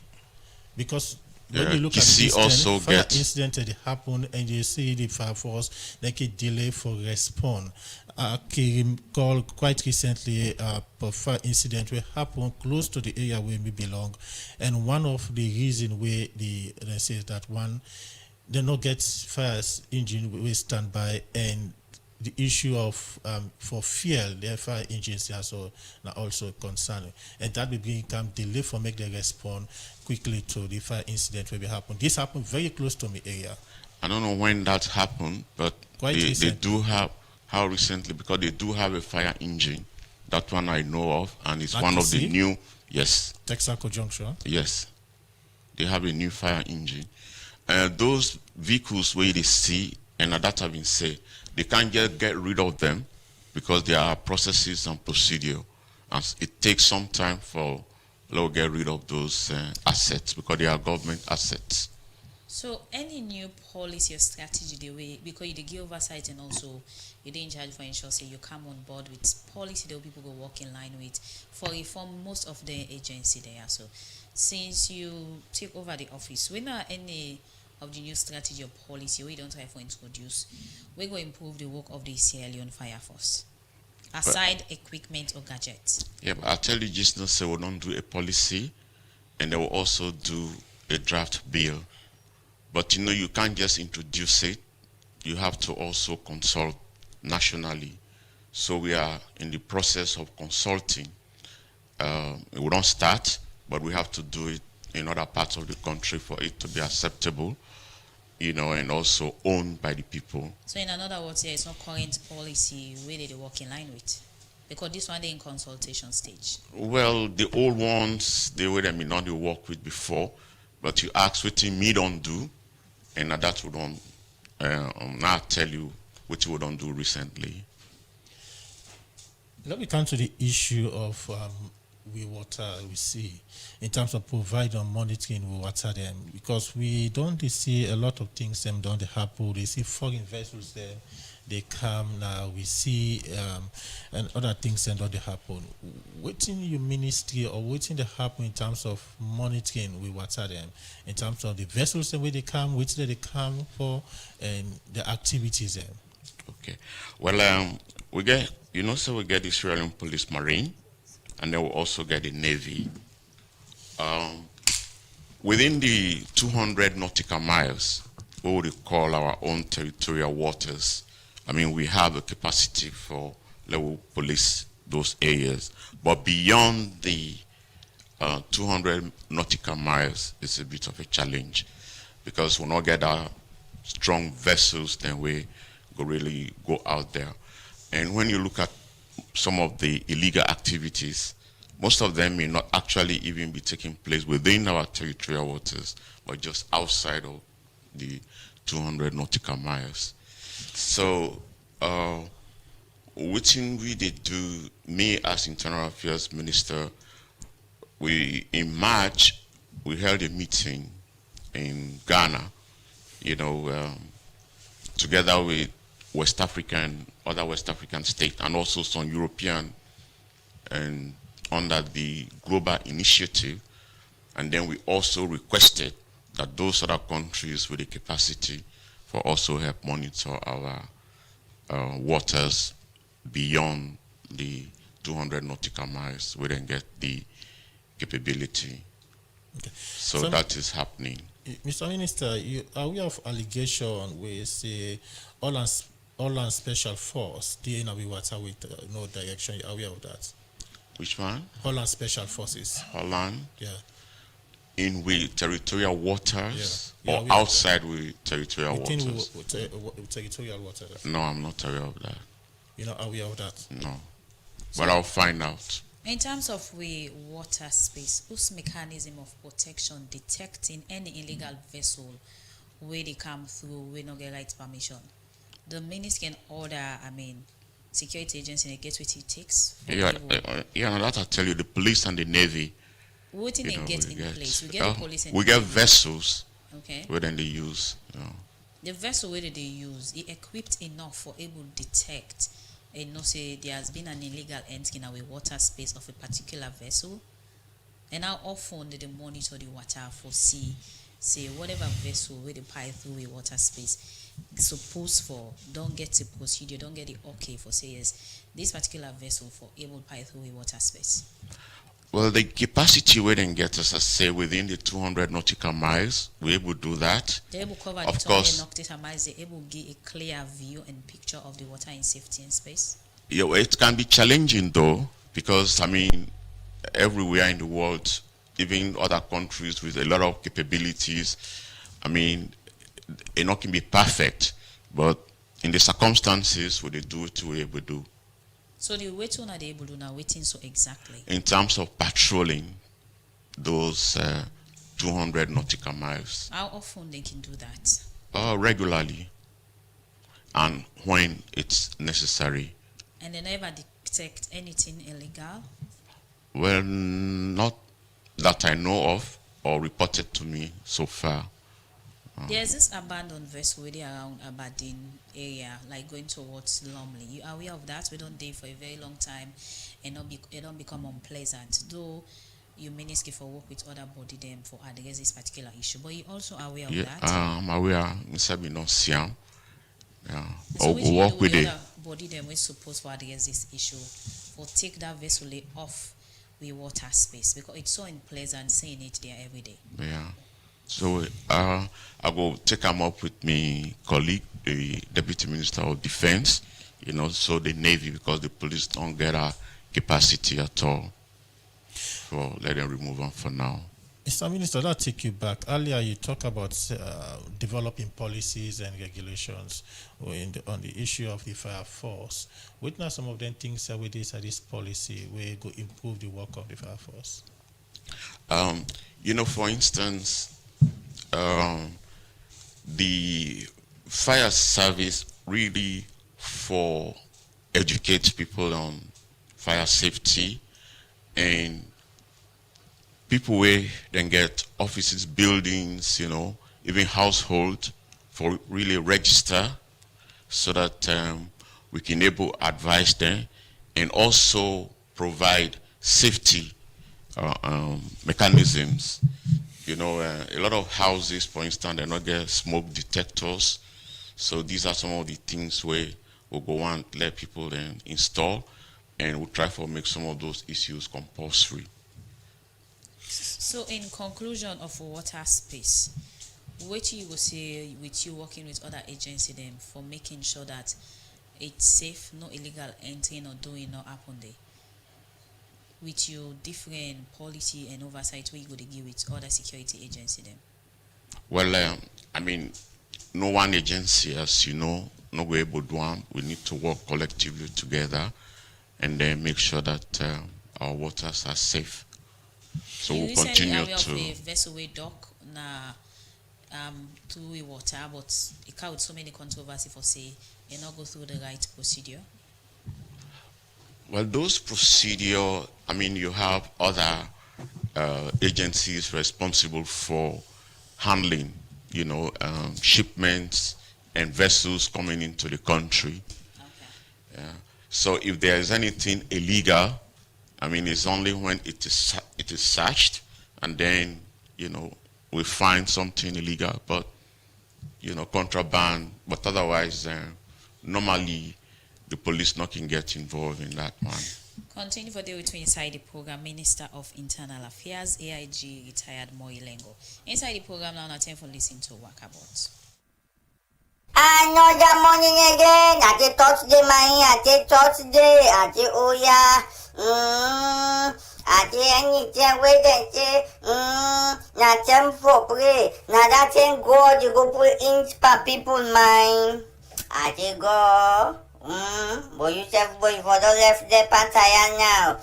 Because when you look KC at the also fire incident that happened, and you see the fire force, like a delay for response. Call quite recently a fire incident where happened close to the area where we belong, and one of the reason where they say that one they not get fire engine we stand by, and the issue of for fuel, their fire engines are also concerned, and that will bring delay for make them respond quickly to the fire incident where it happened. This happened very close to my area. I don't know when that happened, but they do have how recently, because they do have a fire engine. That one I know of, and it's one of the new. Yes. Texaco Junction. Yes, they have a new fire engine. Those vehicles where they see, and that have been said, they can't get rid of them because there are processes and procedure, and it takes some time for to get rid of those assets because they are government assets. So any new policy or strategy the way, because you give oversight and also you're in charge for ensure say you come on board with policy that people go work in line with for reform most of the agency there. So since you take over the office, when are any of the new strategy or policy we don't try to introduce, we're going to improve the work of the Sierra Leone Fire Force aside equipment or gadgets? Yeah, but I'll tell you just now, say we don't do a policy, and they will also do a draft bill. But you know, you can't just introduce it. You have to also consult nationally. So we are in the process of consulting. We don't start, but we have to do it in other parts of the country for it to be acceptable, you know, and also owned by the people. So in another words, there is no current policy where they work in line with, because this one they in consultation stage. Well, the old ones, they were them not they work with before, but you ask what me don't do, and that we don't now tell you what we don't do recently. Let me come to the issue of water we see in terms of providing monitoring we water them, because we don't see a lot of things them don't happen. They see foreign vessels there, they come now, we see and other things that don't happen. Within your ministry or within the happen in terms of monitoring we water them, in terms of the vessels and where they come, which they come for, and the activities there. Okay. Well, we get, you know, so we get the Sierra Leone Police Marine, and then we'll also get the Navy. Within the 200 nautical miles, what we call our own territorial waters, I mean, we have a capacity for level police those areas. But beyond the 200 nautical miles, it's a bit of a challenge, because we'll not get our strong vessels, then we really go out there. And when you look at some of the illegal activities, most of them may not actually even be taking place within our territorial waters, but just outside of the 200 nautical miles. So Waiting we did do, me as Internal Affairs Minister, in March, we held a meeting in Ghana, together with other West African states, and also some European, and under the global initiative. And then we also requested that those other countries with the capacity for also help monitor our waters beyond the 200 nautical miles, we then get the capability. Okay. So that is happening. Mr. Minister, you are aware of allegation with say Holland Special Force doing away water with no direction. You are aware of that? Which one? Holland Special Forces. Holland? Yeah. In with territorial waters, Yeah, or outside with territorial waters? With territorial waters. No, I'm not aware of that. You're not aware of that? No. But I'll find out. In terms of we water space, whose mechanism of protection detecting any illegal vessel where they come through we no get right permission? The minister can order, security agency and get what it takes. That I tell you, the police and the navy. What they get in place? We get the police and we get vessels. Okay. Where then they use. The vessel where they use, it equipped enough for able to detect and say there has been an illegal entry in our water space of a particular vessel. And how often do they monitor the water for say whatever vessel where they pipe through a water space supposed for don't get the procedure, don't get the okay for say yes, this particular vessel for able to pipe through a water space. Well, the capacity we then get us, say, within the 200 nautical miles, we're able to do that. They're able to cover of the course, 200 nautical miles, they're able to get a clear view and picture of the water in safety and space. Yeah, well, it can be challenging though, because everywhere in the world, even other countries with a lot of capabilities, it not can be perfect, but in the circumstances what they do it, we're able to do. So the way to not able to now waiting so exactly. In terms of patrolling those 200 nautical miles. How often they can do that? Regularly, and when it's necessary. And they never detect anything illegal? Well, not that I know of or reported to me so far. There's this abandoned vessel really around Aberdeen area, like going towards Lumley. You are aware of that? We don't date for a very long time and it don't become unpleasant. Though you minister for work with other body them for address this particular issue. But you also aware of that? I'm aware. Yeah. So we work with it. Body them we supposed to address this issue or take that vessel off the water space because it's so unpleasant seeing it there every day. Yeah. So I will take them up with my colleague, the Deputy Minister of Defense, so the Navy, because the police don't get our capacity at all. So let them remove them for now. Mr. Minister, that take you back. Earlier you talked about developing policies and regulations on the issue of the fire force. What are some of them things that with this policy will go improve the work of the fire force? For instance, the fire service really educates people on fire safety, and people where then get offices, buildings, even household for really register so that we can able advise them and also provide safety mechanisms. A lot of houses, for instance, they not get smoke detectors. So these are some of the things where we'll go and let people then install, and we'll try to make some of those issues compulsory. So in conclusion of water space, what you will say with you working with other agencies then for making sure that it's safe, no illegal entering or doing not happen there? With your different policy and oversight where you go to give with other security agency them? Well, no one agency, as you know, no way able to do one. We need to work collectively together and then make sure that our waters are safe. So we'll continue to. Of a vessel way dock na through water, but it with so many controversy for say you not go through the right procedure. Well, those procedure, I mean, you have other agencies responsible for handling, shipments and vessels coming into the country. Okay. So if there is anything illegal, I mean, it's only when it is searched, and then, we find something illegal, but, contraband, but otherwise, normally, the police not can get involved in that one. Continue for the way inside the program, Minister of Internal Affairs, AIG, retired Moilengo. Inside the program now, time for listening to Walkabout. Another morning again, at the Thursday, at the Oya, at the anything where they say, not time for pray, now that thing God, you go put inch per people mind. At the go. But you say boy for the left the pantaya now.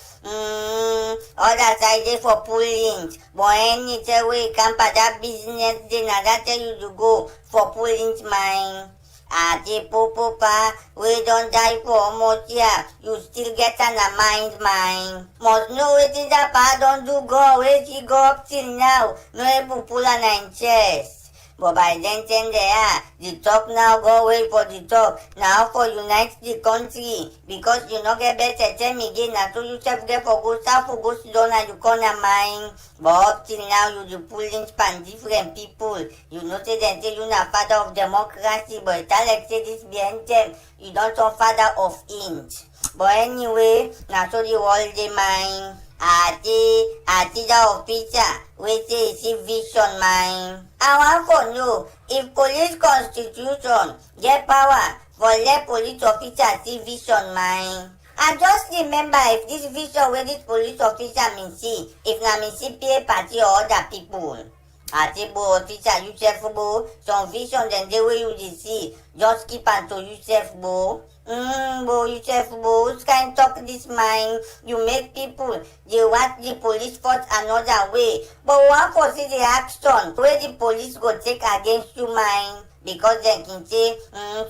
Other side they for pulling. But any way come for that business then that tell you to go for pulling mine. Ati popopa, we don't die for almost here. You still get on a mind. Must know it is that pa don't do go. Where she go up till now. No able pull on 9 chest. But by then they are, the talk now go away for the talk. Now for unite the country. Because you not get better tell me again. Now so you self get for go south for go down and you corner mine. But up till now you the pulling span different people. You know say them say you not father of democracy. But Alex say this behind them. You don't know father of inch. But anyway, now so the world they mine. Ati the officer, we say it's vision mine. I want to know if police constitution get power for let police officer see vision mine. I just remember if this vision where this police officer mean see, if na mean see pay party or other people. Ati bo officer you self bo, some vision then the way you see, just keep on to yourself bo. Bo, you self, bo, can't talk this mind. You make people, they want the police fight another way. But one for see the action where the police go take against you mind. Because they can say,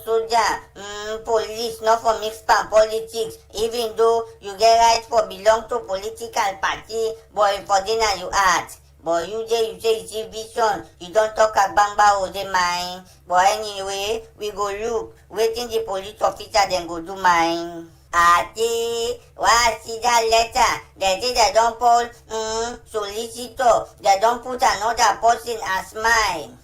soldier, police, not for mixed politics. Even though you get right for belong to political party, but for dinner you act. But you say it's vision, you don't talk about bamba the mind. But anyway, we go look, waiting the police officer then go do mine. Ati, why see that letter? They say they don't put solicitor, they don't put another person as mine.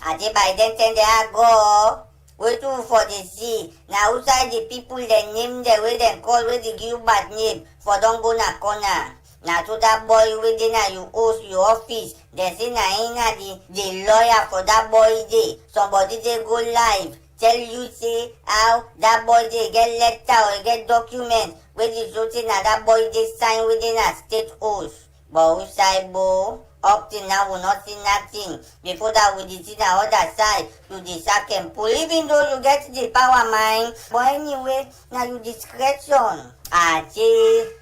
Ati by then they are go. Wait for the sea. Now outside the people they name the way they call where they give bad name for don't go na corner. Now to that boy within you host your office, they say na the lawyer for that boy day. Somebody they go live, tell you say how that boy they get letter or get document where the shooting na that boy they sign within a state host. But outside bo, up till now we not see nothing. Before that we did see the other side, you the second pull. Even though you get the power mind, but anyway, now you discretion.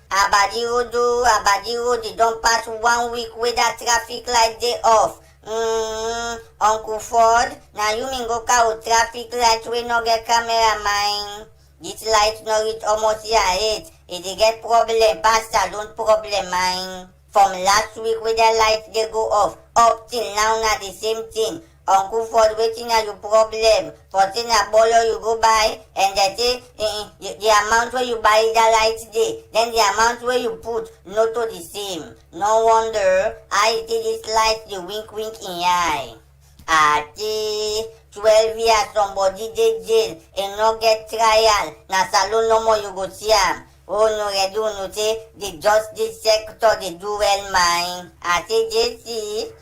Abadi Road, they don't pass 1 week with that traffic light they off. Uncle Ford, now you mean go car traffic light we no get camera mine. This light no reach almost here 8. If they get problem, pass salon problem mine. From last week with the lights they go off, up till now not the same thing. Uncle Ford waiting at your problem. For thing a bolo you go buy, and they say the amount where you buy the lights day, then the amount where you put not to the same. No wonder I did this light the wink in your eye. Ati 12 years somebody did jail and no get trial. Na salon no more you go see am. Oh no, they do no say the justice sector they do well mine. I say JC,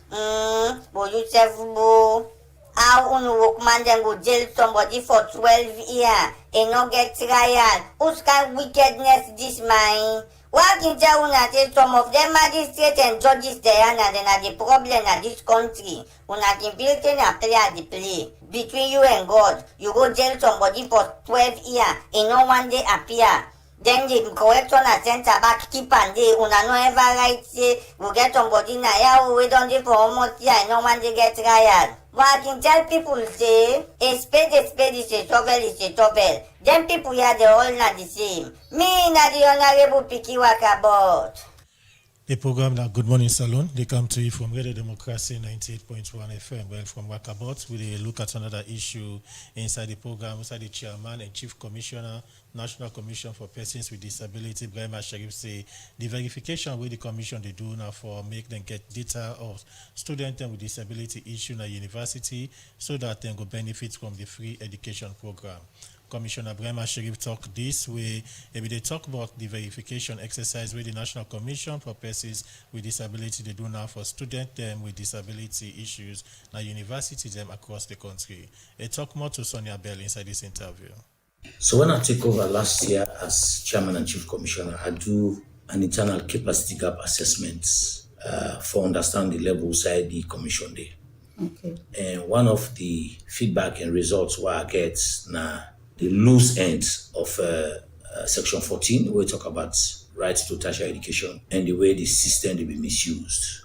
but you self bo. How unu workman then go jail somebody for 12 years and not get trial? Whose kind wickedness this mine? Why can tell una say some of them magistrates and judges there and then are the problem in this country? Una can feel and play at the play. Between you and God, you go jail somebody for 12 years and no one day appear. Then the correction center back keep and day. Una no ever right say we get somebody na here we don't do for almost here and no one they get trial. but I can tell people say a spade is a shovel. Them people here they all not the same. Me na the Honorable Piki Wakabot. The program now Good Morning Salon, they come to you from Radio Democracy 98.1 FM, well from Wakabot, with a look at another issue inside the program, inside the Chairman and Chief Commissioner, National Commission for Persons with Disability, Brahma Sharif say the verification with the commission they do now for make them get data of students with disability issue in a university so that they go benefit from the free education program. Commissioner Brahma Sharif talk this way. Maybe they talk about the verification exercise with the National Commission for Persons with Disability they do now for students with disability issues na universities across the country. They talk more to Sonia Bell inside this interview. So when I take over last year as Chairman and Chief Commissioner, I do an internal capacity gap assessment for understanding the level inside the commission day. Okay. And one of the feedback and results where I get now the loose end of Section 14, where we talk about rights to tertiary education and the way the system will be misused.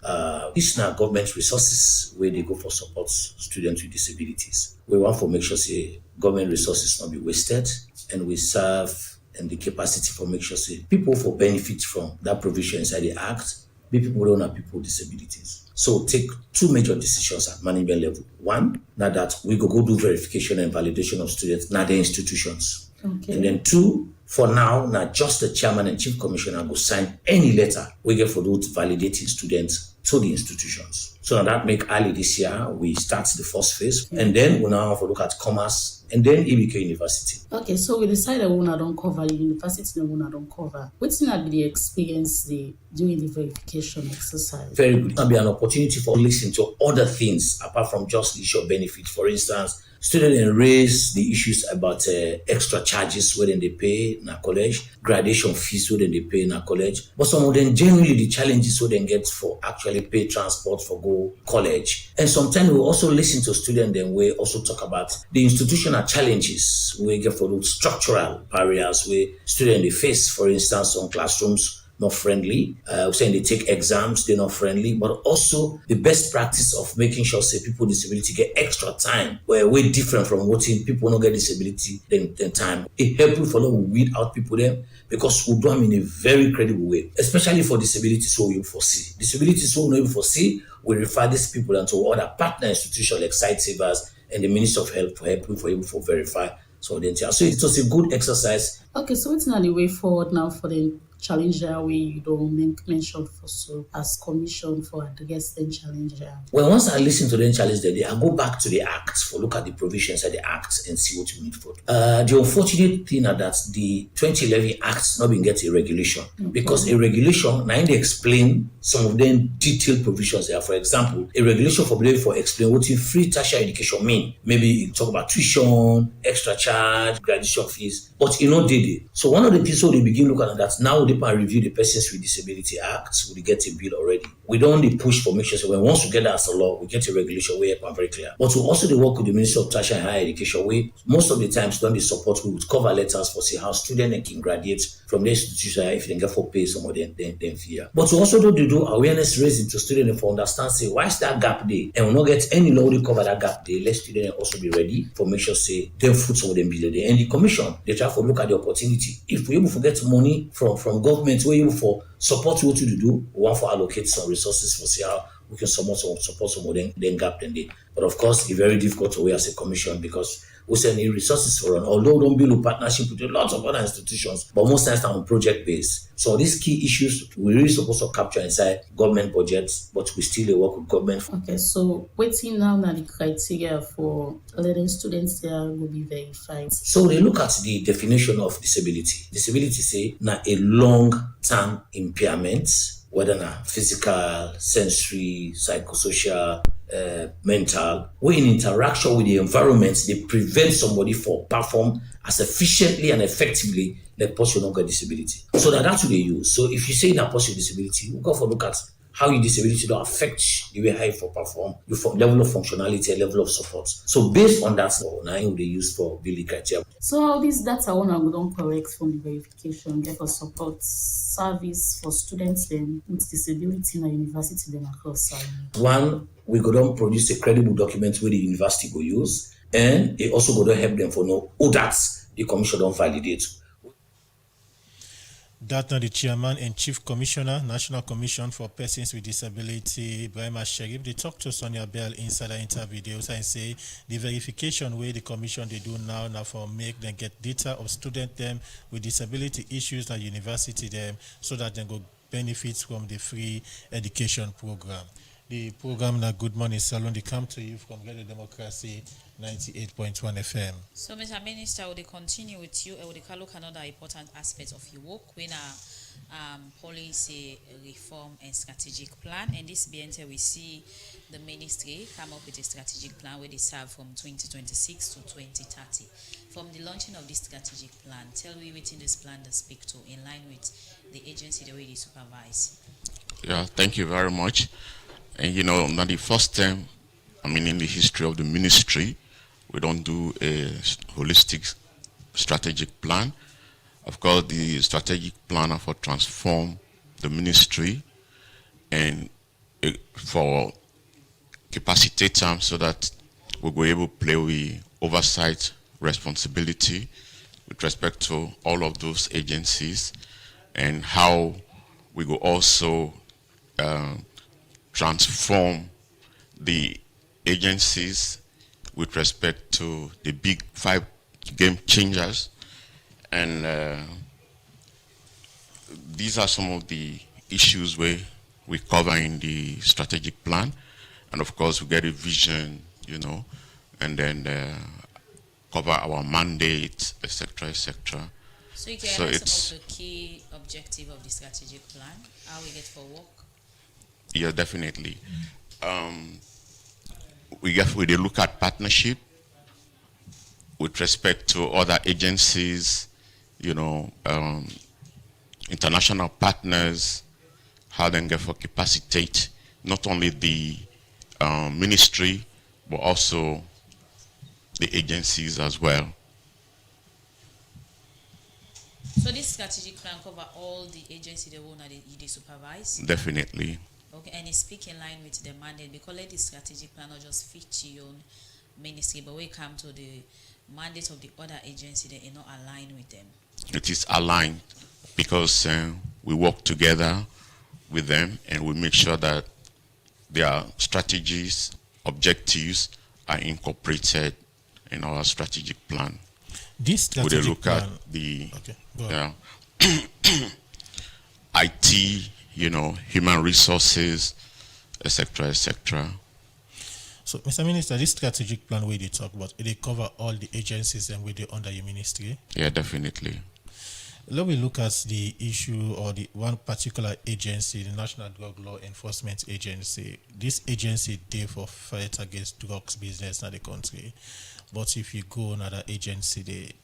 This now government resources where they go for support students with disabilities. We want to make sure say government resources not be wasted, and we serve and the capacity for make sure say people for benefit from that provision inside the Act be people who don't have people with disabilities. So take two major decisions at management level. One, now that we go do verification and validation of students, now the institutions. Okay. And then two, for now just the Chairman and Chief Commissioner will sign any letter we get for those validating students to the institutions. So now that make early this year, we start the first phase, and then we now have a look at commerce, and then EBK University. Okay, so we decided we don't cover the university, we don't cover. What's not the experience during the verification exercise? Very good. It can be an opportunity for listening to other things apart from just the issue of benefit. For instance, students raise the issues about extra charges where they pay in our college, graduation fees where they pay in our college, but some of them generally the challenges where they get for actually pay transport for go college. And sometimes we also listen to students then we also talk about the institutional challenges we get for those structural barriers where students they face. For instance, some classrooms not friendly, saying they take exams, they're not friendly, but also the best practice of making sure say people with disability get extra time, where we're different from what people not get disability than time. It helpful for them to weed out people there because we do them in a very credible way, especially for disability so we foresee. Disability so we foresee, we refer these people into other partner institutions like Site Savers and the Ministry of Health for helping for able to verify. So it was a good exercise. Okay, so it's not the way forward now for the challenger way you don't mention for so as commission for address the challenger. Well, once I listen to the challenge that I go back to the Act for look at the provisions of the Act and see what we need for. The unfortunate thing is that the 2011 Act not been get a regulation because a regulation now they explain some of them detailed provisions there. For example, a regulation for explain what free tertiary education mean. Maybe you talk about tuition, extra charge, graduation fees, but did it. So one of the things they begin looking at that now they can review the Persons with Disability Act, we get a bill already. We don't only push for make sure so when once we get that as a law, we get a regulation where it's very clear. But we also work with the Ministry of Tertiary and Higher Education where most of the times when they support we would cover letters for say how students can graduate from the institution if they get for pay some of them fear. But we also do awareness raising to students for understand say why is that gap there and we not get any law to cover that gap there. Let students also be ready for make sure say them foot some of them bill there. And the commission they try to look at the opportunity. If we able to get money from government, we're able for support what to do, we want to allocate some resources for see how we can support some of them gap then they. But of course, it's very difficult to weigh as a commission because we send need resources for run. Although we don't build a partnership with a lot of other institutions, but most times on project based. So these key issues we really supposed to capture inside government budgets, but we still work with government. Okay, so waiting now the criteria for letting students there will be verified. So they look at the definition of disability. Disability say now a long-term impairment, whether na physical, sensory, psychosocial, mental, where in interaction with the environment, they prevent somebody from perform as efficiently and effectively like person who got disability. So that's what they use. So if you say in a person with disability, we go for look at how your disability don't affect the way how you for perform, your level of functionality, and level of support. So based on that, now you they use for building criteria. So how this data one I don't correct from the verification, therefore support service for students then with disability in a university then across. One, we go down produce a credible document where the university go use, and it also go down help them for know who that's the commission don't validate. That now the chairman and chief commissioner, National Commission for Persons with Disability, Ibrahim Sherif, they talk to Sonia Bell inside the interviews and say the verification way the commission they do now for make them get data of student them with disability issues at university them so that they go benefit from the free education program. The program now Good Morning Salon, they come to you from Radio Democracy 98.1 FM. So, Mr. Minister, will they continue with you? Will they look at another important aspect of your work when policy reform and strategic plan? And this BNT, we see the ministry come up with a strategic plan where they serve from 2026 to 2030. From the launching of this strategic plan, tell me within this plan to speak to in line with the agency the way they supervise. Yeah, thank you very much. And you know, not the first time, in the history of the ministry, we don't do a holistic strategic plan. Of course, the strategic plan for transform the ministry and for capacitate them so that we'll be able to play with oversight responsibility with respect to all of those agencies and how we will also transform the agencies with respect to the big 5 game changers. And these are some of the issues where we cover in the strategic plan. And of course, we get a vision, and then cover our mandate, etc., etc. So you can highlight some of the key objective of the strategic plan, how we get for work? Yeah, definitely. We look at partnership with respect to other agencies, international partners, how they get for capacitate not only the ministry but also the agencies as well. So this strategic plan cover all the agencies they supervise? Definitely. Okay, and it speak in line with the mandate because let the strategic plan not just fit your own ministry, but we come to the mandate of the other agency that are not aligned with them. It is aligned because we work together with them and we make sure that their strategies, objectives are incorporated in our strategic plan. This strategic look plan, at the IT, human resources, etc., etc. So, Mr. Minister, this strategic plan where they talk about, they cover all the agencies and where they under your ministry? Yeah, definitely. Let me look at the issue or the one particular agency, the National Drug Law Enforcement Agency. This agency there for fight against drugs business in the country. But if you go another agency,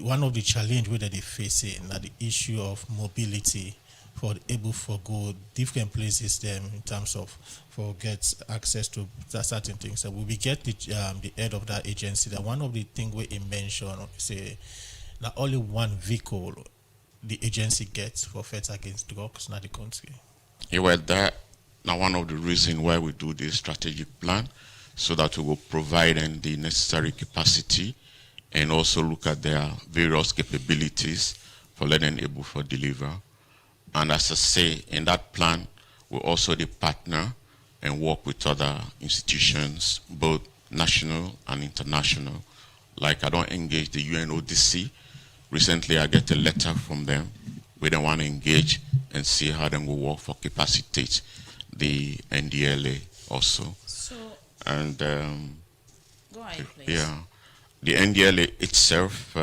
one of the challenge where they facing are the issue of mobility for able to go different places them in terms of for get access to certain things. So we get the head of that agency that one of the things we mentioned say not only one vehicle the agency gets for fight against drugs in the country. Yeah, well, that now one of the reasons why we do this strategic plan so that we will provide them the necessary capacity and also look at their various capabilities for letting them able to deliver. And as I say, in that plan, we also the partner and work with other institutions, both national and international. Like I don't engage the UNODC. Recently, I get a letter from them. We don't want to engage and see how they will work for capacitate the NDLA also. So, and go ahead, please. Yeah, the NDLA itself,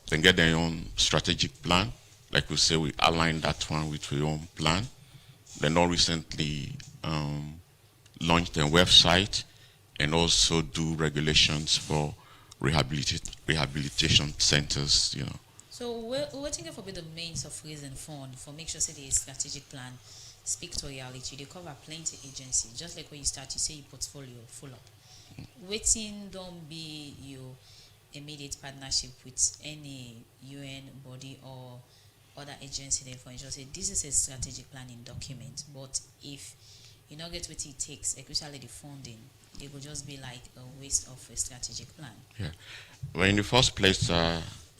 they get their own strategic plan. Like we say, we align that one with our own plan. They not recently launched their website and also do regulations for rehabilitation centers, So we're thinking for the means of raising fund for make sure say the strategic plan speak to reality. They cover plenty agency. Just like when you start, you say your portfolio full up. Waiting don't be your immediate partnership with any UN body or other agency there for ensure say this is a strategic planning document. But if you not get what it takes, especially the funding, it will just be like a waste of a strategic plan. Yeah. Well, in the first place,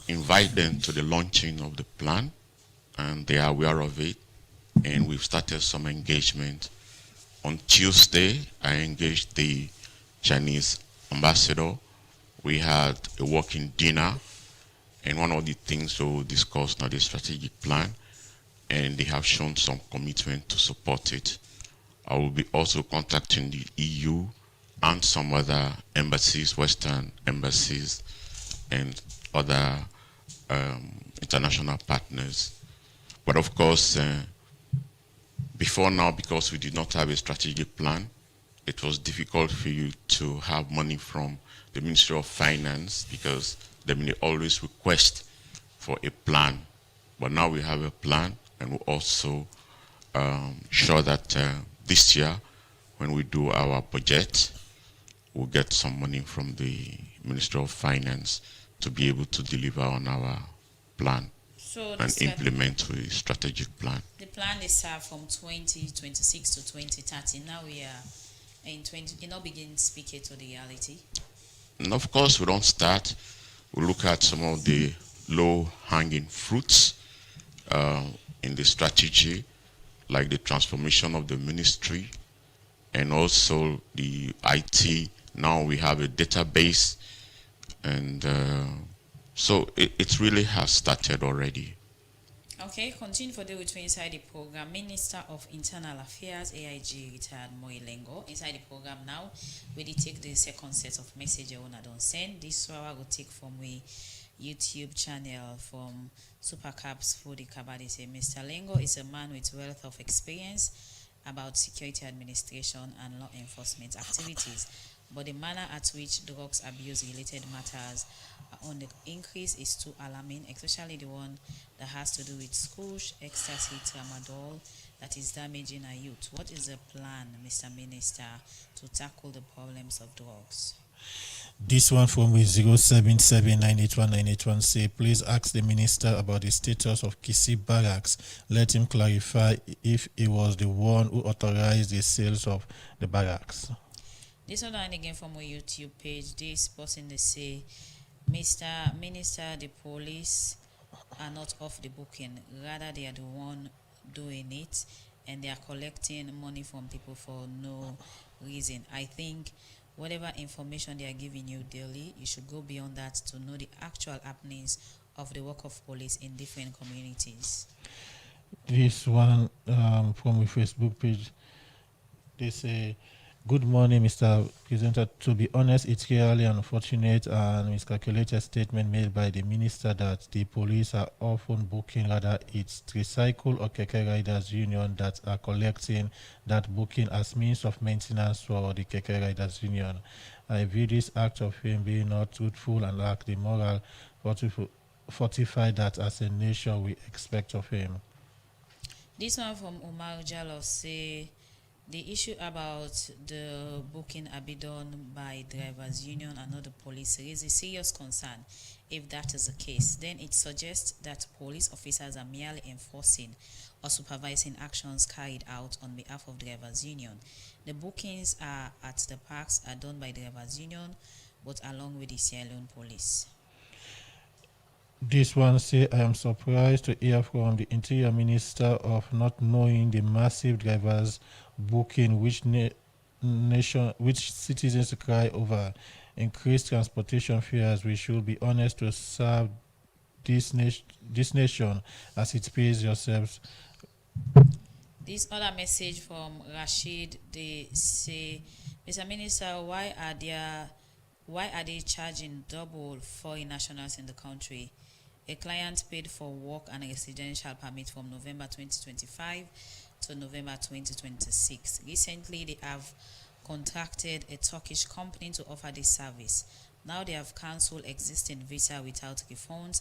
invite them to the launching of the plan, and they are aware of it. And we've started some engagement. On Tuesday, I engaged the Chinese ambassador. We had a working dinner, and one of the things we discussed now the strategic plan, and they have shown some commitment to support it. I will be also contacting the EU and some other embassies, Western embassies, and other international partners. But of course, before now, because we did not have a strategic plan, it was difficult for you to have money from the Ministry of Finance because they may always request for a plan. But now we have a plan, and we're also sure that this year, when we do our budget, we'll get some money from the Ministry of Finance to be able to deliver on our plan and implement a strategic plan. The plan is from 2026 to 2030. Now we are in 20. You know, begin speaking to the reality. And of course, we don't start. We look at some of the low-hanging fruits in the strategy, like the transformation of the ministry and also the IT. Now we have a database, and so it really has started already. Okay, continue for the with inside the program. Minister of Internal Affairs, AIG, retired Moilengo. Inside the program now, we take the second set of messages I don't send. This one I will take from we YouTube channel from Supercaps for the Kabadi. Say Mr. Lengo is a man with wealth of experience about security administration and law enforcement activities. But the manner at which drugs abuse related matters are on the increase is too alarming, especially the one that has to do with Skush, ecstasy, tramadol that is damaging our youth. What is the plan, Mr. Minister, to tackle the problems of drugs? This one from 077981981 say, please ask the minister about the status of Kisi Barracks. Let him clarify if he was the one who authorized the sales of the barracks. This one again from our YouTube page. This person they say, Mr. Minister, the police are not off the booking. Rather, they are the one doing it, and they are collecting money from people for no reason. I think whatever information they are giving you daily, you should go beyond that to know the actual happenings of the work of police in different communities. This one from the Facebook page, they say, good morning, Mr. Presenter. To be honest, it's really unfortunate and miscalculated statement made by the minister that the police are often booking, rather it's Tricycle or Keke Riders Union that are collecting that booking as means of maintenance for the Keke Riders Union. I view this act of him being not truthful and lack the moral fortify that as a nation we expect of him. This one from Omar Jallo say, the issue about the booking are be done by drivers union and not the police raises serious concern. If that is the case, then it suggests that police officers are merely enforcing or supervising actions carried out on behalf of drivers union. The bookings are at the parks are done by drivers union, but along with the Sierra Leone police. This one say, I am surprised to hear from the Interior Minister of not knowing the massive drivers booking which citizens cry over. Increased transportation fares. We should be honest to serve this nation as it pays yourselves. This other message from Rashid, they say, Mr. Minister, why are they charging double foreign nationals in the country? A client paid for work and residential permit from November 2025 to November 2026. Recently, they have contracted a Turkish company to offer this service, Now they have cancelled existing visa without refunds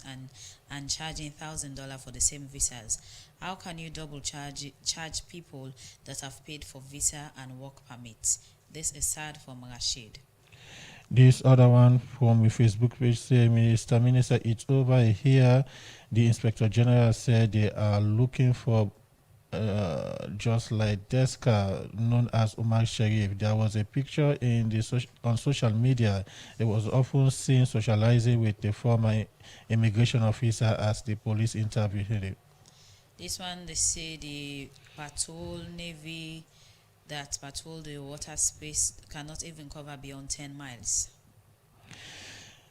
and charging $1,000 for the same visas. How can you double charge people that have paid for visa and work permits? This is sad from Rashid. This other one from the Facebook page say, Mr. Minister, it's over here. The Inspector General said they are looking for just like Deska, known as Umar Sharif. There was a picture on social media. It was often seen socializing with the former immigration officer as the police interviewed him. This one, they say the patrol navy that patrol the water space cannot even cover beyond 10 miles.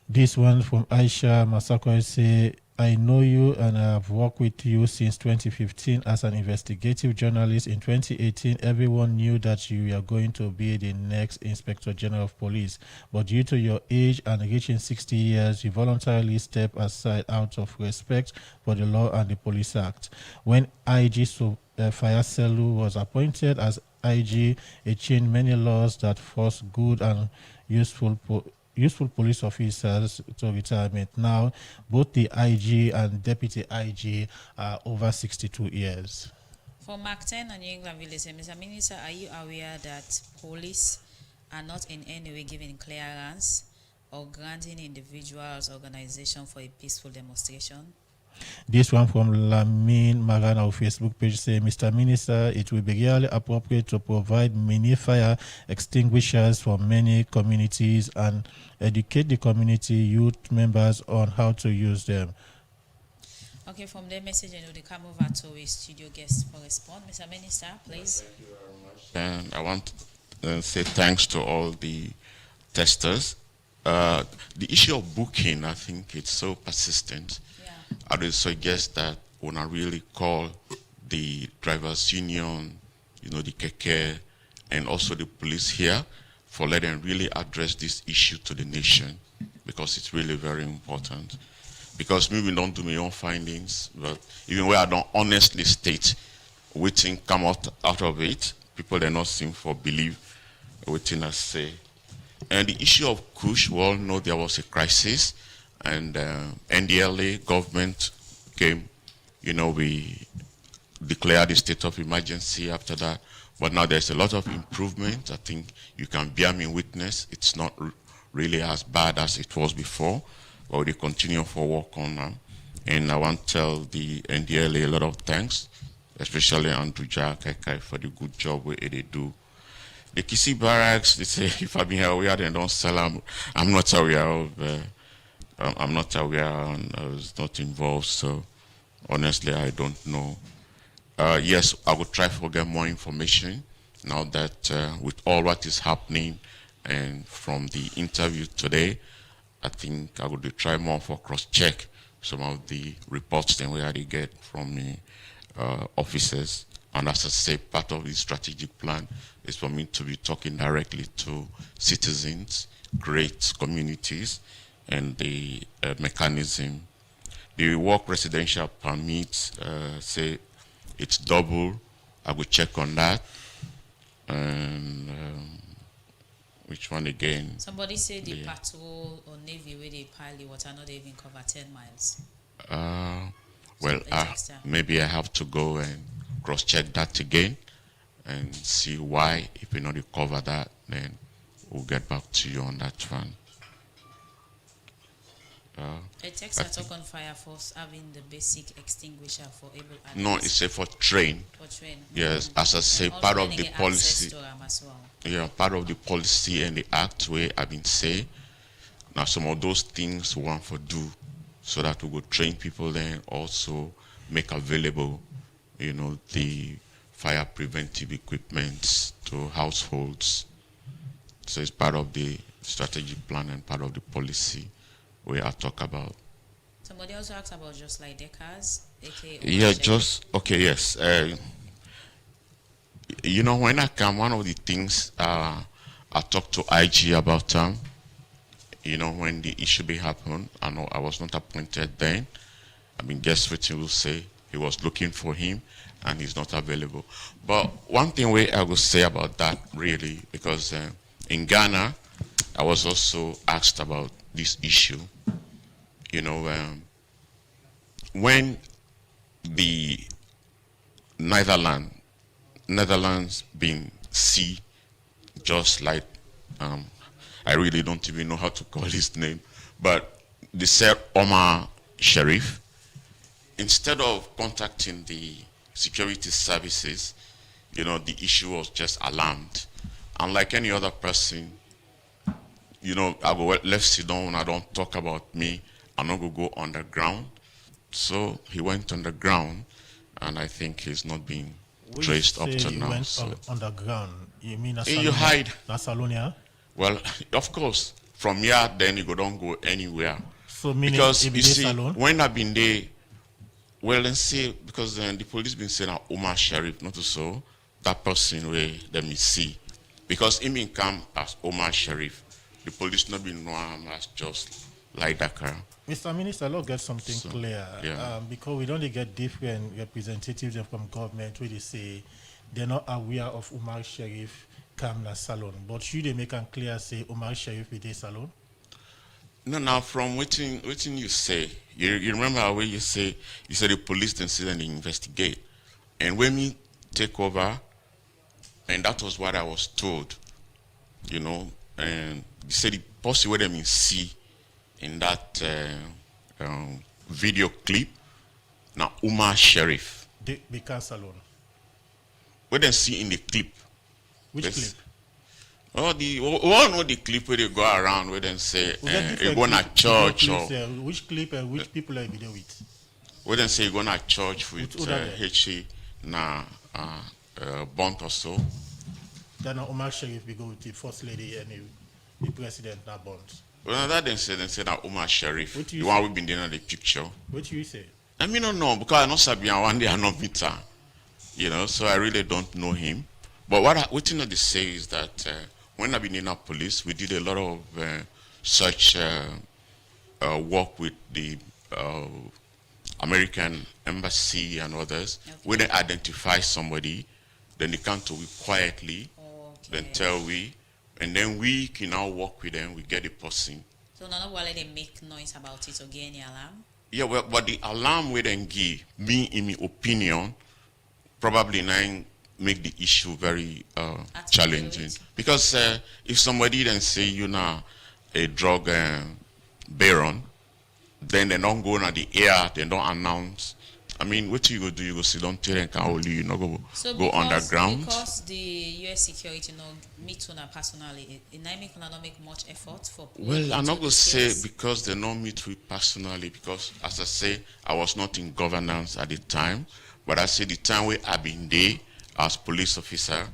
This one from Aisha Masako say, I know you and I have worked with you since 2015 as an investigative journalist. In 2018, everyone knew that you were going to be the next Inspector General of Police. But due to your age and reaching 60 years, you voluntarily stepped aside out of respect for the law and the Police Act. When IG Fayaselu was appointed as IG, it changed many laws that forced good and useful police officers to retirement. Now, both the IG and Deputy IG are over 62 years. For Mark 10 on New England Village, Mr. Minister, are you aware that police are not in any way giving clearance or granting individuals organization for a peaceful demonstration? This one from Lamin Magana on Facebook page say, Mr. Minister, it will be really appropriate to provide mini fire extinguishers for many communities and educate the community youth members on how to use them. Okay, from their message, they come over to a studio guest for response. Mr. Minister, please. Thank you very much. And I want to say thanks to all the testers. The issue of booking, I think it's so persistent. I would suggest that when I really call the drivers union, the keke, and also the police here, for letting them really address this issue to the nation, because it's really very important. Because maybe don't do my own findings, but even where I don't honestly state what thing come out of it, people they not seem for believe what thing I say. And the issue of Kush, we all know there was a crisis. And NDLA government came, we declared the state of emergency after that. But now there's a lot of improvement. I think you can bear me witness. It's not really as bad as it was before, but we continue for work on now. And I want to tell the NDLA a lot of thanks, especially Andrew Jack for the good job where they do. The Kisi barracks, they say if I'm here aware, they don't sell them. I'm not aware of. I'm not aware and I was not involved, so honestly I don't know. Yes, I will try to get more information now that with all what is happening and from the interview today, I think I would try more for cross-check some of the reports than we already get from the officers. And as I say, part of the strategic plan is for me to be talking directly to citizens, great communities, and the mechanism. The work residential permits, say it's double. I will check on that. And which one again? Somebody said the patrol or navy where they pile the water, not even cover 10 miles. Well, maybe I have to go and cross-check that again and see why. If we not recover that, then we'll get back to you on that one. It takes a talk on Fire Force having the basic extinguisher for able adults. No, it's a for train. For train. Yes, as I say, part of the policy. Yeah, part of the policy and the act where I've been saying. Now some of those things we want to do so that we will train people then also make available, the fire preventive equipment to households. So it's part of the strategic plan and part of the policy we are talking about. Somebody also asked about just like Decars, aka yes. When I come, one of the things I talked to IG about when the issue happened, I know I was not appointed then. Guess what he will say? He was looking for him and he's not available. But one thing I will say about that really, because in Ghana, I was also asked about this issue. When the Netherlands being sea, just like I really don't even know how to call his name, but they said Omar Sharif, instead of contacting the security services, the issue was just alarmed. And like any other person, I go left sit down, I don't talk about me, I'm not going to go underground. So he went underground, and I think he's not being traced up to now. Went so. Underground, you mean you hide. Nasalonia? Well, of course, from here, then you don't go anywhere. So meaning because you see, Salon? when I've been there, well, let's say, because the police been saying Omar Sharif, not so, that person where let me see. Because he may come as Omar Sharif, the police not been known as just like Dakar. Mr. Minister, let's get something clear. Yeah. Because we don't get different representatives from government where they say they're not aware of Omar Sharif come na salon. But should they make them clear say Omar Sharif with a salon? No, now from what you say, you remember how you said the police then sit and they investigate. And when we take over, and that was what I was told, and you said the posse where them see in that video clip, now Omar Sharif. The salon. What they see in the clip. Which clip? Oh, the clip where they go around where they say you go to church or which clip and which people are video with? Where they say you go to church with H.E. na Bont or so. Then Omar Sharif we go with the first lady and the president na Bont. Well, that they say that Omar Sharif, the one we've been doing the picture. What do you say? I mean, no, because I know Sabian one day I not meet her, so I really don't know him. But what they say is that when I've been in our police, we did a lot of such work with the American embassy and others. Okay. When they identify somebody, then they come to we quietly, then tell we, and then we can now work with them, we get the person. So none of while they make noise about it or get any alarm? Yeah, well, but the alarm we then give, me in my opinion, probably now make the issue very challenging. Because if somebody then say you're not a drug baron, then they don't go on the air, they don't announce. I mean, what you go do? You go sit down there and can only you not go underground. Because the U.S. security meet on personally, it not make much effort for. Well, I'm not gonna say because they don't meet with personally because, as I say, I was not in governance at the time, but I say the time where I've been there as police officer,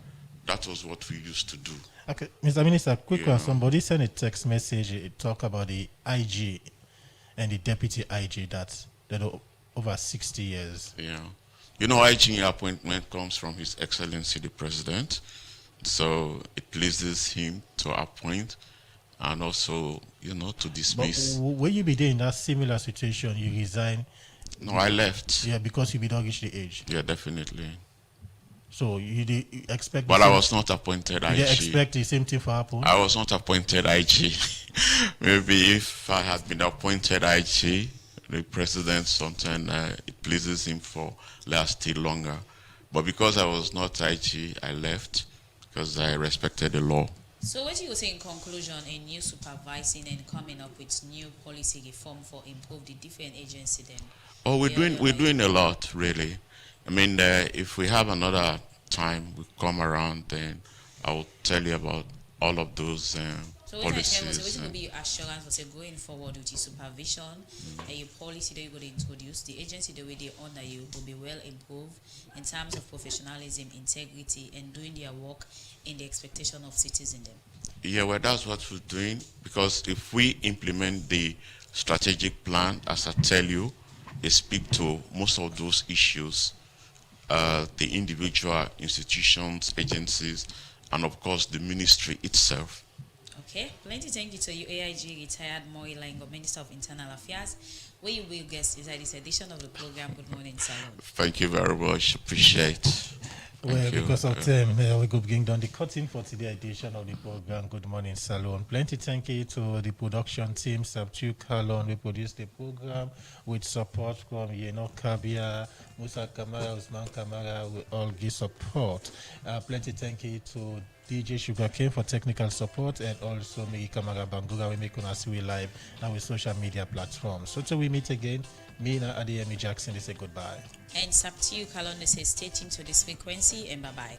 that was what we used to do. Okay, Mr. Minister, quick one. Somebody sent a text message. It talk about the IG and the deputy IG that they're over 60 years. Yeah. IG appointment comes from His Excellency the President. So it pleases him to appoint and also, to dismiss. But will you be there in that similar situation? You resign? No, I left. Yeah, because you don't reach the age. Yeah, definitely. So you expect... But I was not appointed IG. You expect the same thing for happen? I was not appointed IG. Maybe if I had been appointed IG, the president, sometimes it pleases him for last still longer. But because I was not IG, I left because I respected the law. So what you say in conclusion in you supervising and coming up with new policy reform for improve the different agency then? Oh, we're doing a lot, really. I mean, if we have another time we come around, then I will tell you about all of those policies. So what will be your assurance for say going forward with your supervision and your policy that you're going to introduce, the agency the way they honor you will be well improved in terms of professionalism, integrity, and doing their work in the expectation of citizens. Yeah, well, that's what we're doing, because if we implement the strategic plan, as I tell you, they speak to most of those issues, the individual institutions, agencies, and of course the ministry itself. Okay, plenty thank you to you, AIG retired Mori Lango, Minister of Internal Affairs, where you will guest inside this edition of the program. Good morning, Salon. Thank you very much. Appreciate. Well, because of time, we go begin down the cutting for today's edition of the program. Good morning, Salon. Plenty thank you to the production team, Sabtu Kalon. We produced the program with support from Yeno Kabia, Musa Kamara, Usman Kamara. We all give support. Plenty thank you to DJ Sugarcane for technical support, and also me, Kamara Bangura. We make us see live and with social media platforms. So till we meet again, me and Adeyemi Jackson, they say goodbye. And Sabtu Kalon, they say stay tuned to this frequency and bye-bye.